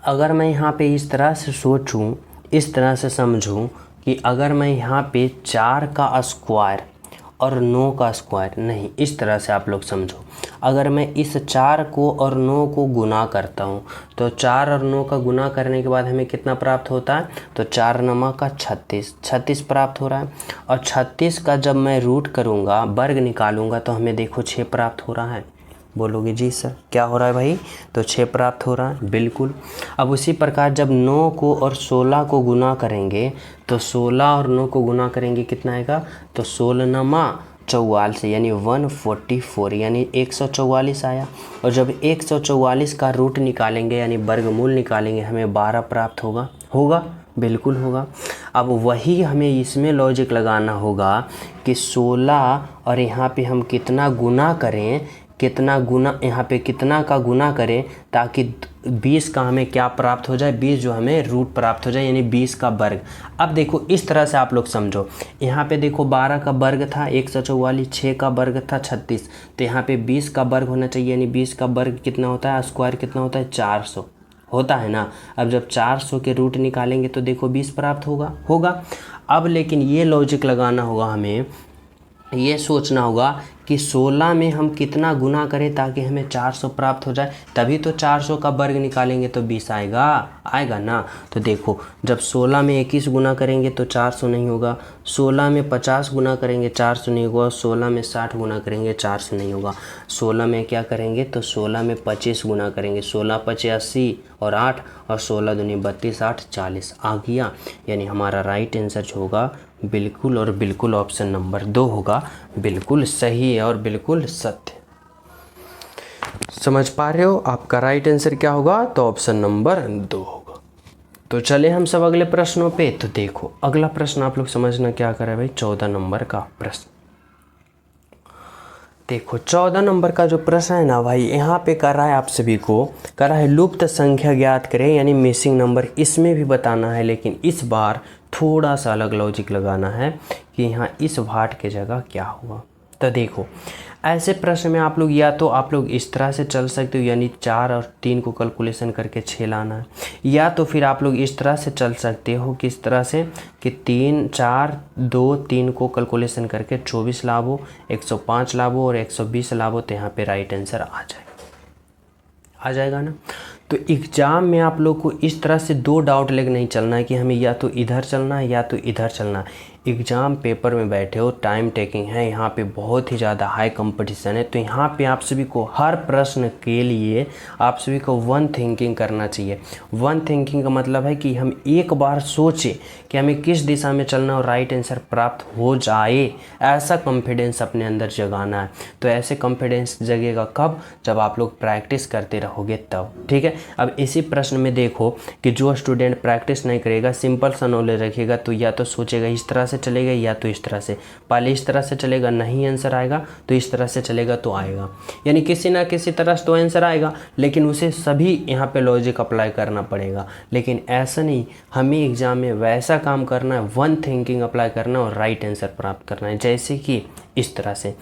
A: अगर मैं यहाँ पे इस तरह से सोचूं, इस तरह से समझूं कि अगर मैं यहाँ पे 4 का स्क्वायर और 9 का स्क्वायर, नहीं इस तरह से आप लोग समझो। अगर मैं इस 4 को और 9 को गुना करता हूँ तो 4 और 9 का गुना करने के बाद हमें कितना प्राप्त होता है, तो 4 नमा का 36 प्राप्त हो रहा है। और 36 का जब मैं रूट करूँगा, वर्ग निकालूंगा, तो हमें देखो 6 प्राप्त हो रहा है। बोलोगे जी सर क्या हो रहा है भाई, तो 6 प्राप्त हो रहा है, बिल्कुल। अब उसी प्रकार जब 9 को और 16 को गुना करेंगे तो 16 और 9 को गुना करेंगे कितना आएगा, तो 16 नमा 44 यानी 144 यानी 144 आया। और जब 144 का रूट निकालेंगे यानी वर्गमूल निकालेंगे हमें 12 प्राप्त होगा। बिल्कुल होगा। अब वही हमें इसमें लॉजिक लगाना होगा कि 16 और यहाँ पे हम कितना गुना करें, कितना गुना यहाँ पे कितना का गुना करें ताकि 20 का हमें क्या प्राप्त हो जाए, 20 जो हमें रूट प्राप्त हो जाए, यानी 20 का वर्ग। अब देखो इस तरह से आप लोग समझो, यहाँ पे देखो 12 का वर्ग था 144, 6 का वर्ग था 36, तो यहाँ पे 20 का वर्ग होना चाहिए, यानी 20 का वर्ग कितना होता है, स्क्वायर कितना होता है, 400 होता है ना। अब जब 400 के रूट निकालेंगे तो देखो 20 प्राप्त होगा। अब लेकिन ये लॉजिक लगाना होगा, हमें ये सोचना होगा कि 16 में हम कितना गुना करें ताकि हमें 400 प्राप्त हो जाए, तभी तो 400 का वर्ग निकालेंगे तो 20 आएगा ना। तो देखो जब 16 में 21 गुना करेंगे तो 400 नहीं होगा, 16 में 50 गुना करेंगे 400 नहीं होगा, 16 में 60 गुना करेंगे 400 नहीं होगा। 16 में क्या करेंगे तो 16 में 25 गुना करेंगे, 16 5 80 और 8 और 16 दूनी 32, 8 40 आ गया। यानी हमारा राइट आंसर जो होगा बिल्कुल और बिल्कुल ऑप्शन नंबर 2 होगा, बिल्कुल सही है और बिल्कुल सत्य। समझ पा रहे हो, आपका राइट आंसर क्या होगा, तो ऑप्शन नंबर 2 होगा। तो चले हम सब अगले प्रश्नों पे। तो देखो अगला प्रश्न आप लोग समझना क्या कर रहे हैं भाई, 14 नंबर का प्रश्न। देखो 14 नंबर का जो प्रश्न है ना भाई, यहाँ पे कर रहा है आप सभी को, कर रहा है लुप्त संख्या ज्ञात करें, यानी मिसिंग नंबर। इसमें भी बताना है, लेकिन इस बार थोड़ा सा अलग लॉजिक लगाना है कि यहाँ इस भाट के जगह क्या हुआ। तो देखो ऐसे प्रश्न में आप लोग या तो आप लोग इस तरह से चल सकते हो, यानी 4 और 3 को कैलकुलेशन करके 6 लाना है, या तो फिर आप लोग इस तरह से चल सकते हो, किस तरह से कि 3 4 2 3 को कैलकुलेशन करके 24 लावो, 105 लावो और 120 लावो, तो यहाँ पे राइट आंसर आ जाएगा ना। तो एग्ज़ाम में आप लोग को इस तरह से 2 डाउट लेके नहीं चलना है कि हमें या तो इधर चलना है या तो इधर चलना है। एग्ज़ाम पेपर में बैठे हो, टाइम टेकिंग है, यहाँ पे बहुत ही ज़्यादा हाई कंपटीशन है, तो यहाँ पे आप सभी को हर प्रश्न के लिए आप सभी को वन थिंकिंग करना चाहिए। वन थिंकिंग का मतलब है कि हम एक बार सोचें कि हमें किस दिशा में चलना और राइट आंसर प्राप्त हो जाए, ऐसा कॉन्फिडेंस अपने अंदर जगाना है। तो ऐसे कॉन्फिडेंस जगेगा कब, जब आप लोग प्रैक्टिस करते रहोगे तब, ठीक है। अब इसी प्रश्न में देखो कि जो स्टूडेंट प्रैक्टिस नहीं करेगा, सिंपल सा नॉलेज रखेगा, तो या तो सोचेगा इस तरह से चलेगा या तो इस तरह से, पहले इस तरह से चलेगा नहीं आंसर आएगा, तो इस तरह से चलेगा तो आएगा, यानी किसी ना किसी तरह से तो आंसर आएगा, लेकिन उसे सभी यहाँ पे लॉजिक अप्लाई करना पड़ेगा। लेकिन ऐसा नहीं, हमें एग्जाम में वैसा काम करना है, वन थिंकिंग अप्लाई करना और राइट आंसर प्राप्त करना है, जैसे कि इस तरह से।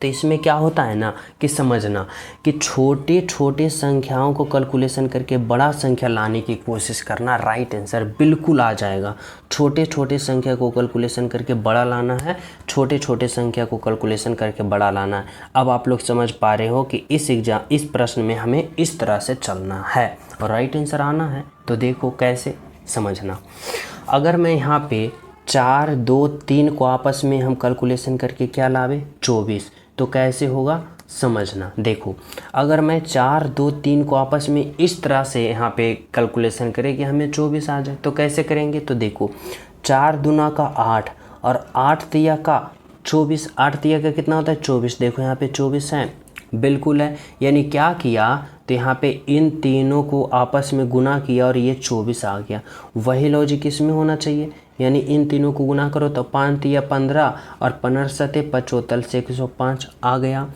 A: तो इसमें क्या होता है ना कि समझना कि छोटे छोटे संख्याओं को कैलकुलेशन करके बड़ा संख्या लाने की कोशिश करना, राइट आंसर बिल्कुल आ जाएगा। छोटे छोटे संख्या को कैलकुलेशन करके बड़ा लाना है, छोटे छोटे संख्या को कैलकुलेशन करके बड़ा लाना है। अब आप लोग समझ पा रहे हो कि इस प्रश्न में हमें इस तरह से चलना है और राइट आंसर आना है। तो देखो कैसे समझना, अगर मैं यहाँ पे 4 2 3 को आपस में हम कैलकुलेशन करके क्या लावे 24, तो कैसे होगा समझना। देखो अगर मैं 4 2 3 को आपस में इस तरह से यहाँ पे कैलकुलेशन करें कि हमें 24 आ जाए, तो कैसे करेंगे। तो देखो 4 दूना का 8 और 8 तिया का 24, 8 तिया का कितना होता है 24। देखो यहाँ पे 24 है, बिल्कुल है। यानी क्या किया, तो यहाँ पे इन तीनों को आपस में गुना किया और ये 24 आ गया। वही लॉजिक इसमें होना चाहिए, यानी इन तीनों को गुना करो तो 5 तिया 15 और 15 सते 75 से 105 आ गया।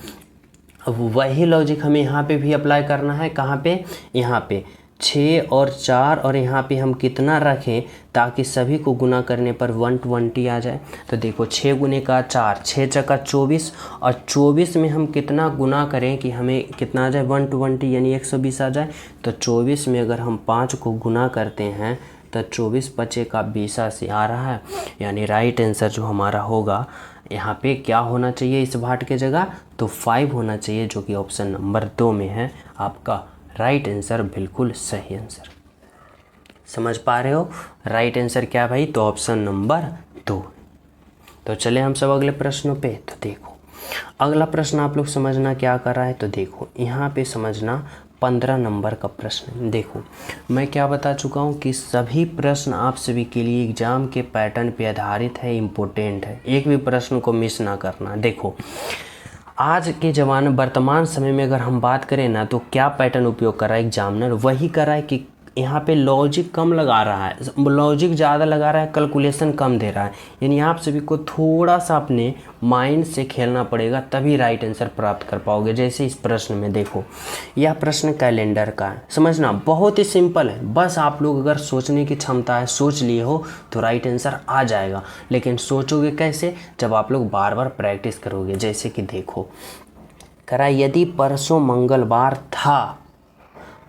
A: अब वही लॉजिक हमें यहाँ पे भी अप्लाई करना है, कहाँ पे, यहाँ पे 6 और 4 और यहाँ पे हम कितना रखें ताकि सभी को गुना करने पर 120 आ जाए। तो देखो 6 गुने का 4, 6 चक्का 24 और 24 में हम कितना गुना करें कि हमें कितना आ जाए 120, यानी 120 आ जाए। तो 24 में अगर हम 5 को गुना करते हैं तो 24 5 का 20 से आ रहा है, यानी राइट आंसर जो हमारा होगा यहाँ पे क्या होना चाहिए इस भाट के जगह, तो 5 होना चाहिए, जो कि ऑप्शन नंबर 2 में है आपका राइट आंसर, बिल्कुल सही आंसर। समझ पा रहे हो, राइट आंसर क्या भाई, तो ऑप्शन नंबर 2। तो चले हम सब अगले प्रश्नों पे। तो देखो अगला प्रश्न आप लोग समझना क्या कर रहा है। तो देखो यहाँ पे समझना 15 नंबर का प्रश्न। देखो मैं क्या बता चुका हूँ कि सभी प्रश्न आप सभी के लिए एग्जाम के पैटर्न पे आधारित है, इम्पोर्टेंट है, एक भी प्रश्न को मिस ना करना। देखो आज के ज़माने वर्तमान समय में अगर हम बात करें ना, तो क्या पैटर्न उपयोग कर रहा है एग्जामिनर, वही कर रहा है कि यहाँ पे लॉजिक कम लगा रहा है, लॉजिक ज़्यादा लगा रहा है, कैलकुलेशन कम दे रहा है। यानी आप सभी को थोड़ा सा अपने माइंड से खेलना पड़ेगा, तभी राइट आंसर प्राप्त कर पाओगे। जैसे इस प्रश्न में देखो, यह प्रश्न कैलेंडर का है, समझना बहुत ही सिंपल है। बस आप लोग अगर सोचने की क्षमता है, सोच लिए हो तो राइट आंसर आ जाएगा। लेकिन सोचोगे कैसे? जब आप लोग बार बार प्रैक्टिस करोगे। जैसे कि देखो, करा यदि परसों मंगलवार था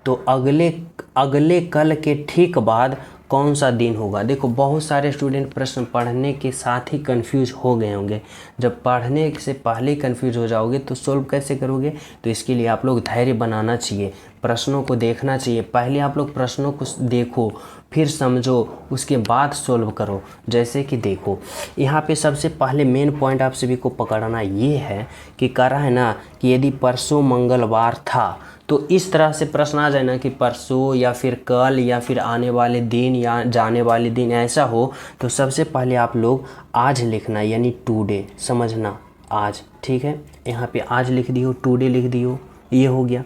A: तो अगले कल के ठीक बाद कौन सा दिन होगा। देखो बहुत सारे स्टूडेंट प्रश्न पढ़ने के साथ ही कंफ्यूज हो गए होंगे। जब पढ़ने से पहले ही कंफ्यूज हो जाओगे तो सोल्व कैसे करोगे? तो इसके लिए आप लोग धैर्य बनाना चाहिए, प्रश्नों को देखना चाहिए। पहले आप लोग प्रश्नों को देखो, फिर समझो, उसके बाद सोल्व करो। जैसे कि देखो, यहाँ पे सबसे पहले मेन पॉइंट आप सभी को पकड़ना ये है कि कह रहा है ना कि यदि परसों मंगलवार था, तो इस तरह से प्रश्न आ जाए ना कि परसों या फिर कल या फिर आने वाले दिन या जाने वाले दिन ऐसा हो, तो सबसे पहले आप लोग आज लिखना, यानी टुडे, समझना आज। ठीक है, यहाँ पे आज लिख दियो, टुडे लिख दियो, ये हो गया।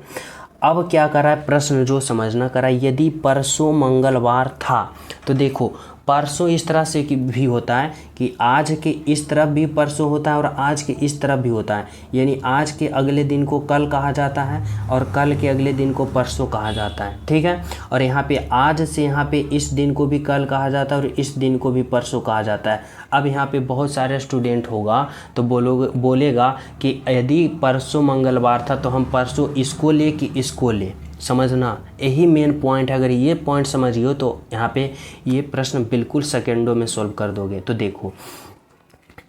A: अब क्या कर रहा है प्रश्न, जो समझना कर रहा है, यदि परसों मंगलवार था, तो देखो परसों इस तरह से भी होता है कि आज के इस तरफ भी परसों होता है और आज के इस तरफ भी होता है। यानी आज के अगले दिन को कल कहा जाता है और कल के अगले दिन को परसों कहा जाता है। ठीक है, और यहाँ पे आज से यहाँ पे इस दिन को भी कल कहा जाता है और इस दिन को भी परसों कहा जाता है। अब यहाँ पे बहुत सारे स्टूडेंट होगा तो बोलेगा कि यदि परसों मंगलवार था तो हम परसों इसको ले कि इसको ले, समझना यही मेन पॉइंट है। अगर ये पॉइंट समझिए तो यहाँ पे ये प्रश्न बिल्कुल सेकेंडों में सॉल्व कर दोगे। तो देखो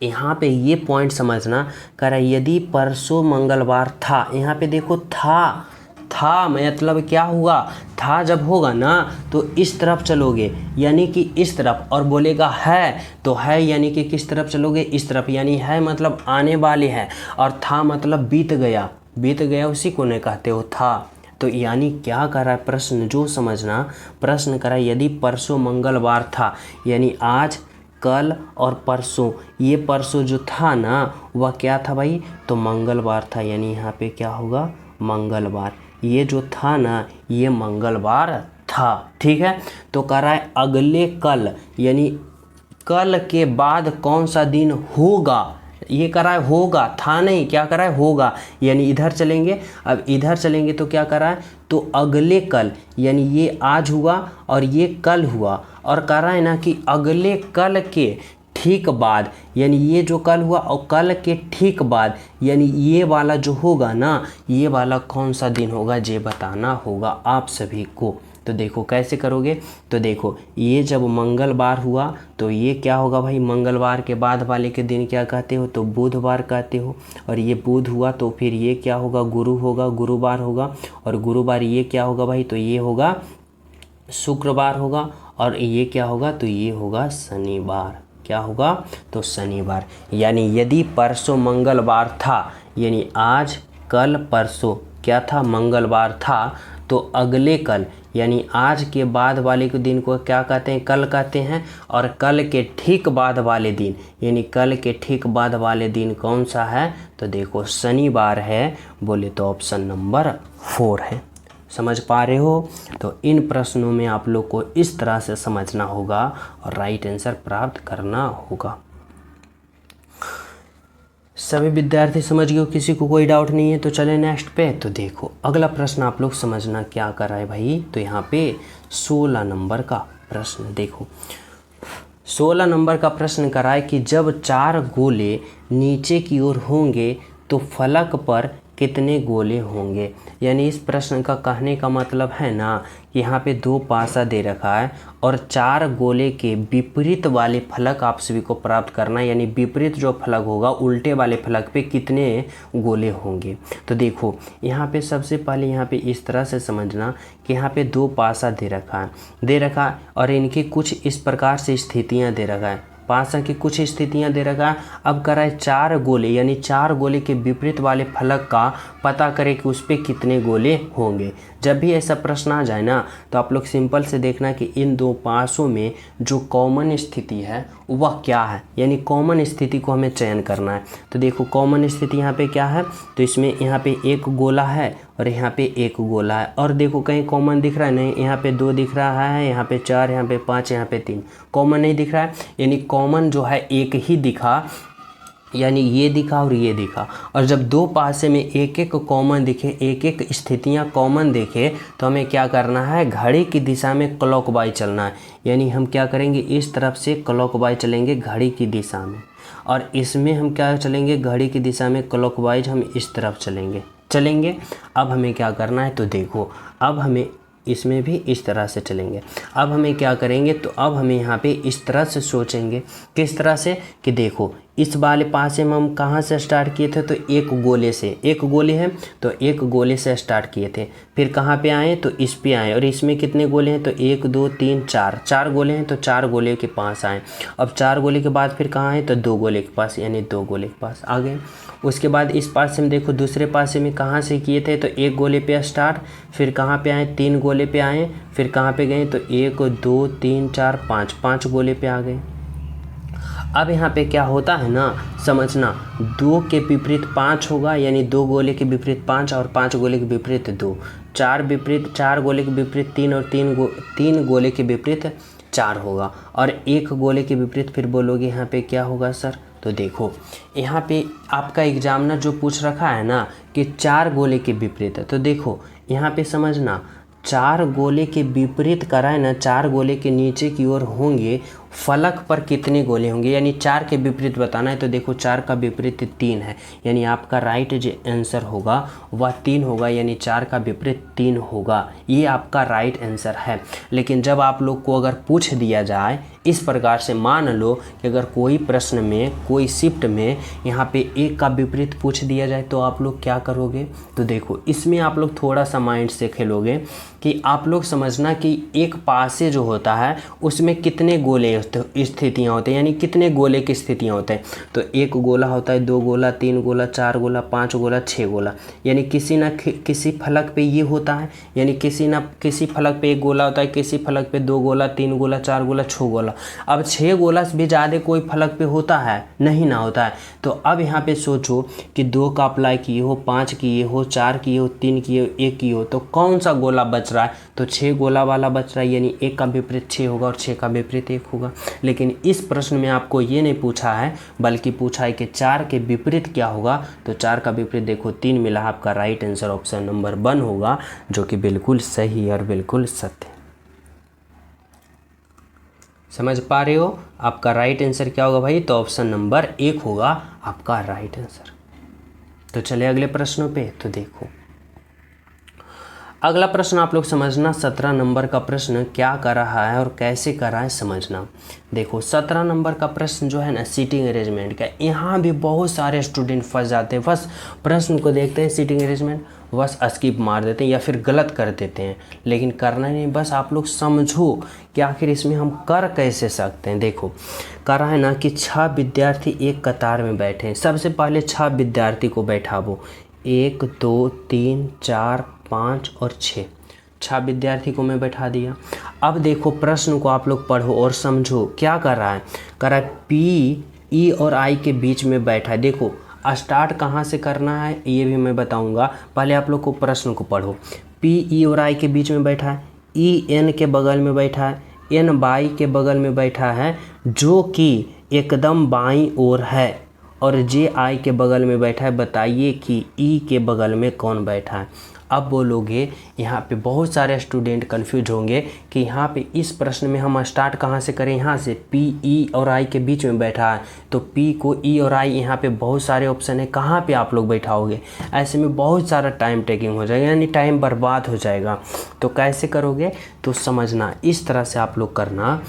A: यहाँ पे ये पॉइंट समझना, कर यदि परसों मंगलवार था, यहाँ पे देखो था मतलब क्या हुआ, था जब होगा ना तो इस तरफ चलोगे यानी कि इस तरफ, और बोलेगा है तो है यानी कि किस तरफ चलोगे, इस तरफ। यानी है मतलब आने वाले है और था मतलब बीत गया उसी को नहीं कहते हो था। तो यानी क्या कर रहा है प्रश्न, जो समझना, प्रश्न करा यदि परसों मंगलवार था, यानी आज, कल और परसों, ये परसों जो था ना वह क्या था भाई, तो मंगलवार था। यानी यहाँ पे क्या होगा, मंगलवार। ये जो था ना ये मंगलवार था। ठीक है, तो कह रहा है अगले कल, यानी कल के बाद कौन सा दिन होगा। ये करा है होगा, था नहीं, क्या करा है होगा। यानी इधर चलेंगे, अब इधर चलेंगे तो क्या करा है, तो अगले कल, यानी ये आज हुआ और ये कल हुआ, और कह रहा है ना कि अगले कल के ठीक बाद, यानी ये जो कल हुआ और कल के ठीक बाद, यानी ये वाला जो होगा ना, ये वाला कौन सा दिन होगा ये बताना होगा आप सभी को। तो देखो कैसे करोगे, तो देखो ये जब मंगलवार हुआ तो ये क्या होगा भाई, मंगलवार के बाद वाले के दिन क्या कहते हो, तो बुधवार कहते हो। और ये बुध हुआ तो फिर ये क्या होगा, गुरुवार होगा। और गुरुवार ये क्या होगा भाई, तो ये होगा शुक्रवार होगा। और ये क्या होगा, तो ये होगा शनिवार। क्या होगा, तो शनिवार। यानी यदि परसों मंगलवार था, यानी आज, कल, परसों क्या था, मंगलवार था, तो अगले कल यानी आज के बाद वाले के दिन को क्या कहते हैं, कल कहते हैं। और कल के ठीक बाद वाले दिन, यानी कल के ठीक बाद वाले दिन कौन सा है, तो देखो शनिवार है। बोले तो ऑप्शन नंबर 4 है। समझ पा रहे हो? तो इन प्रश्नों में आप लोग को इस तरह से समझना होगा और राइट आंसर प्राप्त करना होगा। सभी विद्यार्थी समझ गए, किसी को कोई डाउट नहीं है? तो चले नेक्स्ट पे। तो देखो अगला प्रश्न आप लोग समझना क्या कर रहा है भाई, तो यहाँ पे 16 नंबर का प्रश्न देखो। 16 नंबर का प्रश्न कर रहा है कि जब 4 गोले नीचे की ओर होंगे तो फलक पर कितने गोले होंगे। यानी इस प्रश्न का कहने का मतलब है ना कि यहाँ पे 2 पासा दे रखा है और 4 गोले के विपरीत वाले फलक आप सभी को प्राप्त करना है। यानी विपरीत जो फलक होगा, उल्टे वाले फलक पे कितने गोले होंगे। तो देखो यहाँ पे सबसे पहले यहाँ पे इस तरह से समझना कि यहाँ पे 2 पासा दे रखा है और इनकी कुछ इस प्रकार से स्थितियाँ दे रखा है। पासा की कुछ स्थितियां दे रखा है। अब करा है 4 गोले, यानी 4 गोले के विपरीत वाले फलक का पता करें कि उस पर कितने गोले होंगे। जब भी ऐसा प्रश्न आ जाए ना तो आप लोग सिंपल से देखना कि इन 2 पासों में जो कॉमन स्थिति है वह क्या है, यानी कॉमन स्थिति को हमें चयन करना है। तो देखो कॉमन स्थिति यहाँ पे क्या है, तो इसमें यहाँ पे एक गोला है और यहाँ पे 1 गोला है। और देखो कहीं कॉमन दिख रहा है? नहीं, यहाँ पे 2 दिख रहा है, यहाँ पे 4, यहाँ पे 5, यहाँ पे 3, कॉमन नहीं दिख रहा है। यानी कॉमन जो है एक ही दिखा, यानी ये दिखा और ये दिखा। और जब दो पासे में एक एक कॉमन दिखे, एक एक स्थितियाँ कॉमन देखे, तो हमें क्या करना है? घड़ी की दिशा में क्लॉकवाइज चलना है। यानी हम क्या करेंगे? इस तरफ से क्लॉकवाइज चलेंगे घड़ी की दिशा में, और इसमें हम क्या चलेंगे? घड़ी की दिशा में क्लॉकवाइज हम इस तरफ चलेंगे। अब हमें क्या करना है? तो देखो, अब हमें इसमें भी इस तरह से चलेंगे। अब हमें क्या करेंगे? तो अब हमें यहाँ पे इस तरह से सोचेंगे। किस तरह से? कि देखो, इस वाले पासे में हम कहाँ से स्टार्ट किए थे? तो एक गोले से, एक गोले है तो एक गोले से स्टार्ट किए थे। फिर कहाँ पे आए? तो इस पे आए। और इसमें कितने गोले हैं? तो 1 2 3 4, 4 गोले हैं, तो 4 गोले के पास आए। अब 4 गोले के बाद फिर कहाँ आए? तो 2 गोले के पास, यानी 2 गोले के पास आ गए। उसके बाद इस पास से हम देखो, दूसरे पासे में कहाँ से किए थे? तो 1 गोले पे स्टार्ट, फिर कहाँ पे आए? 3 गोले पे आए, फिर कहाँ पे गए? तो 1 2 3 4 5, 5 गोले पे आ गए। अब यहाँ पे क्या होता है ना, समझना, 2 के विपरीत 5 होगा, यानी 2 गोले के विपरीत 5 और 5 गोले के विपरीत 2, 4 गोले के विपरीत 3 और 3 गोले के विपरीत 4 होगा। और 1 गोले के विपरीत फिर बोलोगे यहाँ पे क्या होगा सर? तो देखो, यहाँ पे आपका एग्जाम ना जो पूछ रखा है ना कि 4 गोले के विपरीत है, तो देखो यहाँ पे समझना, 4 गोले के विपरीत कराए ना, 4 गोले के नीचे की ओर होंगे, फलक पर कितने गोले होंगे, यानी 4 के विपरीत बताना है। तो देखो 4 का विपरीत 3 है, यानी आपका राइट जो आंसर होगा वह 3 होगा, यानी 4 का विपरीत 3 होगा। ये आपका राइट आंसर है। लेकिन जब आप लोग को अगर पूछ दिया जाए इस प्रकार से, मान लो कि अगर कोई प्रश्न में, कोई शिफ्ट में यहाँ पे 1 का विपरीत पूछ दिया जाए, तो आप लोग क्या करोगे? तो देखो, इसमें आप लोग थोड़ा सा माइंड से खेलोगे कि आप लोग समझना कि एक पासे जो होता है उसमें कितने गोले स्थितियाँ होते हैं, यानी कितने गोले की स्थितियाँ होते हैं। तो 1 गोला होता है, 2 गोला, 3 गोला, 4 गोला, 5 गोला, 6 गोला, यानी किसी न किसी फलक पे ये होता है, यानी किसी न किसी फलक पे 1 गोला होता है, किसी फलक पे 2 गोला, 3 गोला, 4 गोला, 6 गोला। अब 6 गोला से भी ज़्यादा कोई फलक पे होता है? नहीं ना होता है। तो अब यहाँ पे सोचो कि 2 का अप्लाई किए हो, 5 किए हो, 4 किए हो, 3 किए हो, 1 किए हो, तो कौन सा गोला बच रहा है? तो 6 गोला वाला बच रहा है, यानी 1 का विपरीत 6 होगा और 6 का विपरीत 1 होगा। लेकिन इस प्रश्न में आपको ये नहीं पूछा है, बल्कि पूछा है कि 4 के विपरीत क्या होगा। तो 4 का विपरीत देखो 3 मिला, आपका राइट आंसर ऑप्शन नंबर 1 होगा, जो कि बिल्कुल सही और बिल्कुल सत्य। समझ पा रहे हो? आपका राइट आंसर क्या होगा भाई? तो ऑप्शन नंबर 1 होगा आपका राइट आंसर। तो चले अगले प्रश्नों पे। तो देखो, अगला प्रश्न आप लोग समझना, 17 नंबर का प्रश्न क्या कर रहा है और कैसे कर रहा है समझना। देखो 17 नंबर का प्रश्न जो है ना, सीटिंग अरेंजमेंट का। यहाँ भी बहुत सारे स्टूडेंट फंस जाते हैं, बस प्रश्न को देखते हैं सीटिंग अरेंजमेंट, बस स्किप मार देते हैं या फिर गलत कर देते हैं। लेकिन करना नहीं, बस आप लोग समझो कि आखिर इसमें हम कर कैसे सकते हैं। देखो कर रहा है ना कि 6 विद्यार्थी एक कतार में बैठे हैं। सबसे पहले 6 विद्यार्थी को बैठाबो, 1 2 3 4 5 और 6 विद्यार्थी को मैं बैठा दिया। अब देखो प्रश्न को आप लोग पढ़ो और समझो क्या कर रहा है। कर रहा है पी, ई और आई के बीच में बैठा है। देखो स्टार्ट कहाँ से करना है ये भी मैं बताऊंगा, पहले आप लोग को प्रश्न को पढ़ो। पी, ई और आई के बीच में बैठा है, ई एन के बगल में बैठा है, एन बाई के बगल में बैठा है, जो कि एकदम बाईं ओर है, और जे आई के बगल में बैठा है। बताइए कि ई के बगल में कौन बैठा है। अब बोलोगे, यहाँ पे बहुत सारे स्टूडेंट कंफ्यूज होंगे कि यहाँ पे इस प्रश्न में हम स्टार्ट कहाँ से करें। यहाँ से पी, ई और आई के बीच में बैठा है, तो पी को ई और आई, यहाँ पे बहुत सारे ऑप्शन है, कहाँ पे आप लोग बैठाओगे। ऐसे में बहुत सारा टाइम टेकिंग हो जाएगा, यानी टाइम बर्बाद हो जाएगा। तो कैसे करोगे? तो समझना, इस तरह से आप लोग करना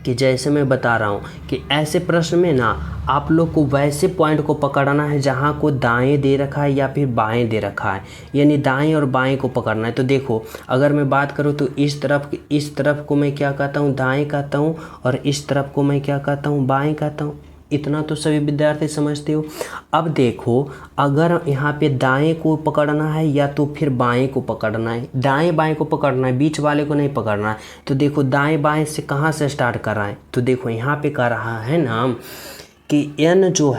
A: कि जैसे मैं बता रहा हूँ कि ऐसे प्रश्न में ना आप लोग को वैसे पॉइंट को पकड़ना है जहाँ को दाएं दे रखा है या फिर बाएं दे रखा है, यानी दाएं और बाएं को पकड़ना है। तो देखो अगर मैं बात करूँ तो इस तरफ को मैं क्या कहता हूँ? दाएं कहता हूँ, और इस तरफ को मैं क्या कहता हूँ? बाएं कहता हूँ। इतना तो सभी विद्यार्थी समझते हो। अब देखो अगर यहाँ पे दाएं को पकड़ना है या तो फिर बाएं को पकड़ना है, दाएं बाएं को पकड़ना है, बीच वाले को नहीं पकड़ना है। तो देखो दाएं बाएं से कहाँ से स्टार्ट कर रहा है? तो देखो यहाँ पे कर रहा है ना कि एन जो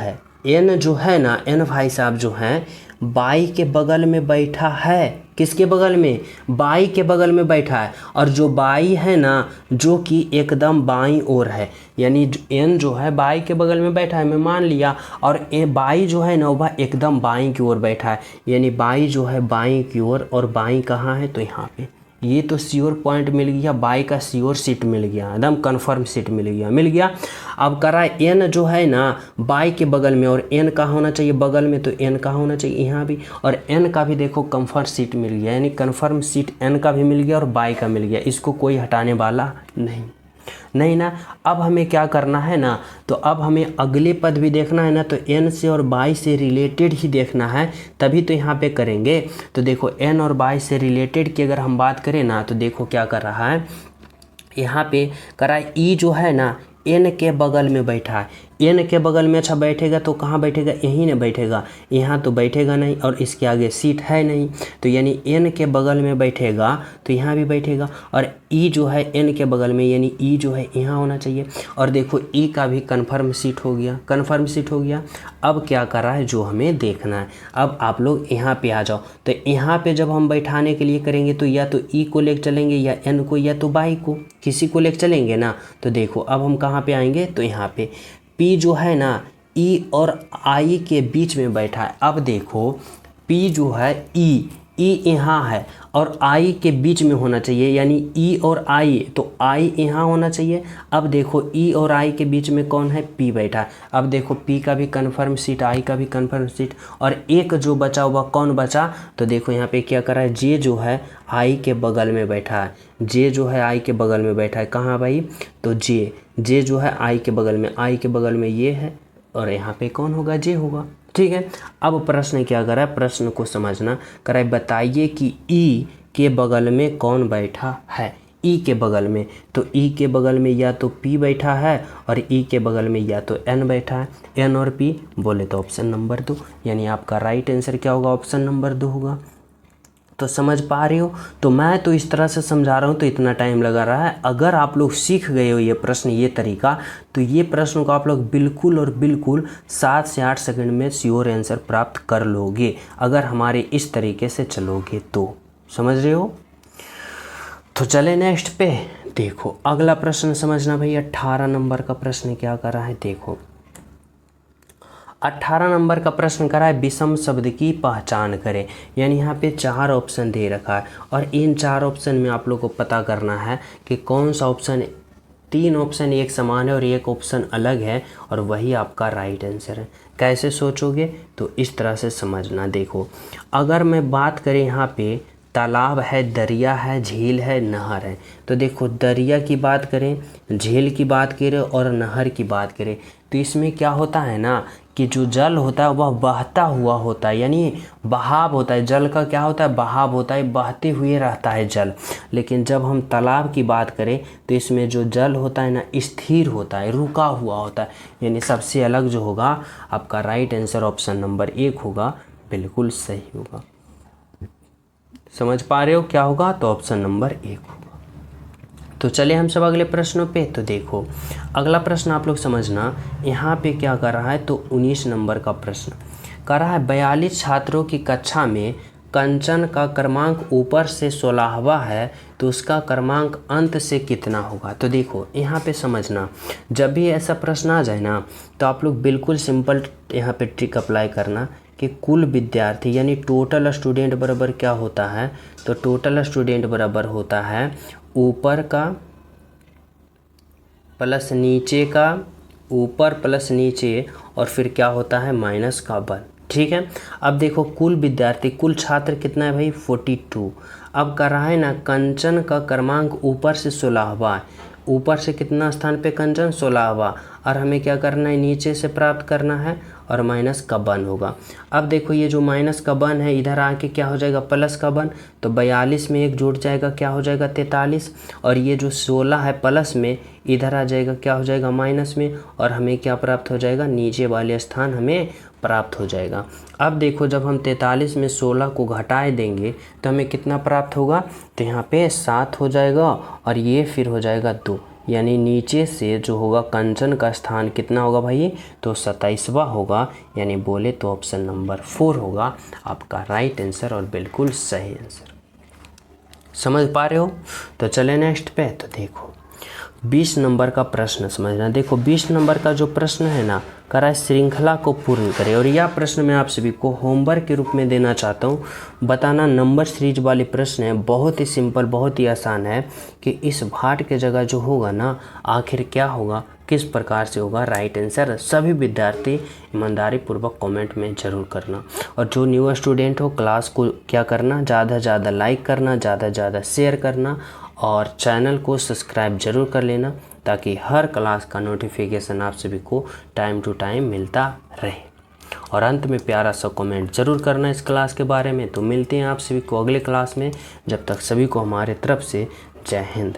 A: है ना, एन भाई साहब जो हैं बाई के बगल में बैठा है। किसके बगल में? बाई के बगल में बैठा है। और जो बाई है ना, जो कि एकदम बाईं ओर है, यानी एन जो है बाई के बगल में बैठा है, मैं मान लिया। और ए बाई जो है ना वह एकदम बाईं की ओर बैठा है, यानी बाई जो है बाईं की ओर, और बाईं कहाँ है? तो यहाँ पे। ये तो श्योर पॉइंट मिल गया, बाई का श्योर सीट मिल गया, एकदम कन्फर्म सीट मिल गया। अब करा एन जो है ना बाई के बगल में, और एन कहाँ होना चाहिए? बगल में। तो एन कहाँ होना चाहिए? यहाँ भी। और एन का भी देखो कन्फर्म सीट मिल गया, यानी कन्फर्म सीट एन का भी मिल गया और बाई का मिल गया। इसको कोई हटाने वाला नहीं ना। अब हमें क्या करना है ना, तो अब हमें अगले पद भी देखना है ना, तो एन से और बाई से रिलेटेड ही देखना है, तभी तो यहाँ पे करेंगे। तो देखो एन और बाई से रिलेटेड की अगर हम बात करें ना, तो देखो क्या कर रहा है यहाँ पे। करा ई जो है ना एन के बगल में बैठा है। एन के बगल में अच्छा बैठेगा तो कहाँ बैठेगा? यहीं ना बैठेगा, यहाँ तो बैठेगा नहीं, और इसके आगे सीट है नहीं, तो यानी एन के बगल में बैठेगा तो यहाँ भी बैठेगा। और ई जो है एन के बगल में, यानी ई जो है यहाँ होना चाहिए। और देखो ई का भी कन्फर्म सीट हो गया, अब क्या कर रहा है जो हमें देखना है। अब आप लोग यहाँ पे आ जाओ, तो यहाँ पे जब हम बैठाने के लिए करेंगे तो या तो ई को लेकर चलेंगे, या एन को, या तो बाई को, किसी को लेकर चलेंगे ना। तो देखो अब हम कहाँ पे आएंगे, तो यहाँ पे पी जो है ना ई और आई के बीच में बैठा है। अब देखो पी जो है ई यहाँ है और आई के बीच में होना चाहिए, यानी ई और आई, तो आई यहाँ होना चाहिए। अब देखो ई और आई के बीच में कौन है? पी बैठा है। अब देखो पी का भी कन्फर्म सीट, आई का भी कन्फर्म सीट, और एक जो बचा हुआ कौन बचा? तो देखो यहाँ पे क्या कर रहा है, जे जो है आई के बगल में बैठा है। जे जो है आई के बगल में बैठा है, कहाँ भाई? तो जे जो है आई के बगल में ये है, और यहाँ पे कौन होगा? जे होगा। ठीक है। अब प्रश्न क्या कर रहा है, प्रश्न को समझना। कर रहा है बताइए कि ई के बगल में कौन बैठा है? ई के बगल में, तो ई के बगल में या तो पी बैठा है, और ई के बगल में या तो एन बैठा है। एन और पी बोले तो ऑप्शन नंबर 2, यानी आपका राइट आंसर क्या होगा? ऑप्शन नंबर 2 होगा। तो समझ पा रहे हो? तो मैं तो इस तरह से समझा रहा हूँ तो इतना टाइम लगा रहा है। अगर आप लोग सीख गए हो ये प्रश्न, ये तरीका, तो ये प्रश्न को आप लोग बिल्कुल और बिल्कुल 7 से 8 सेकंड में श्योर आंसर प्राप्त कर लोगे, अगर हमारे इस तरीके से चलोगे तो। समझ रहे हो? तो चले नेक्स्ट पे। देखो अगला प्रश्न समझना भाई, 18 नंबर का प्रश्न क्या कर रहा है। देखो 18 नंबर का प्रश्न करा है विषम शब्द की पहचान करें, यानी यहाँ पे 4 ऑप्शन दे रखा है, और इन 4 ऑप्शन में आप लोग को पता करना है कि कौन सा ऑप्शन, 3 ऑप्शन एक समान है और एक ऑप्शन अलग है, और वही आपका राइट आंसर है। कैसे सोचोगे? तो इस तरह से समझना। देखो अगर मैं बात करें यहाँ पे, तालाब है, दरिया है, झील है, नहर है, तो देखो दरिया की बात करें, झील की बात करें और नहर की बात करें, तो इसमें क्या होता है ना कि जो जल होता है वह बहता हुआ होता है, यानी बहाव होता है। जल का क्या होता है? बहाव होता है, बहते हुए रहता है जल। लेकिन जब हम तालाब की बात करें तो इसमें जो जल होता है ना स्थिर होता है, रुका हुआ होता है, यानी सबसे अलग जो होगा आपका राइट आंसर ऑप्शन नंबर 1 होगा, बिल्कुल सही होगा। समझ पा रहे हो क्या होगा? तो ऑप्शन नंबर 1 होगा। तो चले हम सब अगले प्रश्नों पे। तो देखो अगला प्रश्न आप लोग समझना, यहाँ पे क्या कर रहा है, तो 19 नंबर का प्रश्न कर रहा है 42 छात्रों की कक्षा में कंचन का क्रमांक ऊपर से 16वां है, तो उसका क्रमांक अंत से कितना होगा। तो देखो यहाँ पे समझना, जब भी ऐसा प्रश्न आ जाए ना, तो आप लोग बिल्कुल सिंपल यहाँ पे ट्रिक अप्लाई करना कि कुल विद्यार्थी यानी टोटल स्टूडेंट बराबर क्या होता है, तो टोटल स्टूडेंट बराबर होता है ऊपर का प्लस नीचे का, ऊपर प्लस नीचे, और फिर क्या होता है माइनस का 1। ठीक है। अब देखो कुल विद्यार्थी, कुल छात्र कितना है भाई? 42। अब कर रहा है ना कंचन का क्रमांक ऊपर से 16वां, ऊपर से कितना स्थान पे कंचन? 16वां, और हमें क्या करना है नीचे से प्राप्त करना है, और माइनस का 1 होगा। अब देखो ये जो माइनस का 1 है इधर आके क्या हो जाएगा? प्लस का 1, तो 42 में एक जुड़ जाएगा, क्या हो जाएगा? 43, और ये जो 16 है प्लस में इधर आ जाएगा, क्या हो जाएगा? माइनस में, और हमें क्या प्राप्त हो जाएगा? नीचे वाले स्थान हमें प्राप्त हो जाएगा। अब देखो जब हम 43 में 16 को घटाए देंगे तो हमें कितना प्राप्त होगा? तो यहाँ पे 7 हो जाएगा, और ये फिर हो जाएगा 2, यानी नीचे से जो होगा कंचन का स्थान कितना होगा भाई, तो 27वां होगा, यानी बोले तो ऑप्शन नंबर 4 होगा आपका राइट आंसर और बिल्कुल सही आंसर। समझ पा रहे हो? तो चले नेक्स्ट पे। तो देखो 20 नंबर का प्रश्न समझना। देखो 20 नंबर का जो प्रश्न है ना, करा श्रृंखला को पूर्ण करें, और यह प्रश्न मैं आप सभी को होमवर्क के रूप में देना चाहता हूँ। बताना नंबर सीरीज वाले प्रश्न है, बहुत ही सिंपल, बहुत ही आसान है कि इस भाट के जगह जो होगा ना आखिर क्या होगा, किस प्रकार से होगा। राइट आंसर सभी विद्यार्थी ईमानदारी पूर्वक कमेंट में ज़रूर करना। और जो न्यू स्टूडेंट हो क्लास को क्या करना, ज़्यादा से ज़्यादा लाइक करना, ज़्यादा से ज़्यादा शेयर करना और चैनल को सब्सक्राइब जरूर कर लेना, ताकि हर क्लास का नोटिफिकेशन आप सभी को टाइम टू टाइम मिलता रहे। और अंत में प्यारा सा कमेंट जरूर करना इस क्लास के बारे में। तो मिलते हैं आप सभी को अगले क्लास में, जब तक सभी को हमारे तरफ से जय हिंद।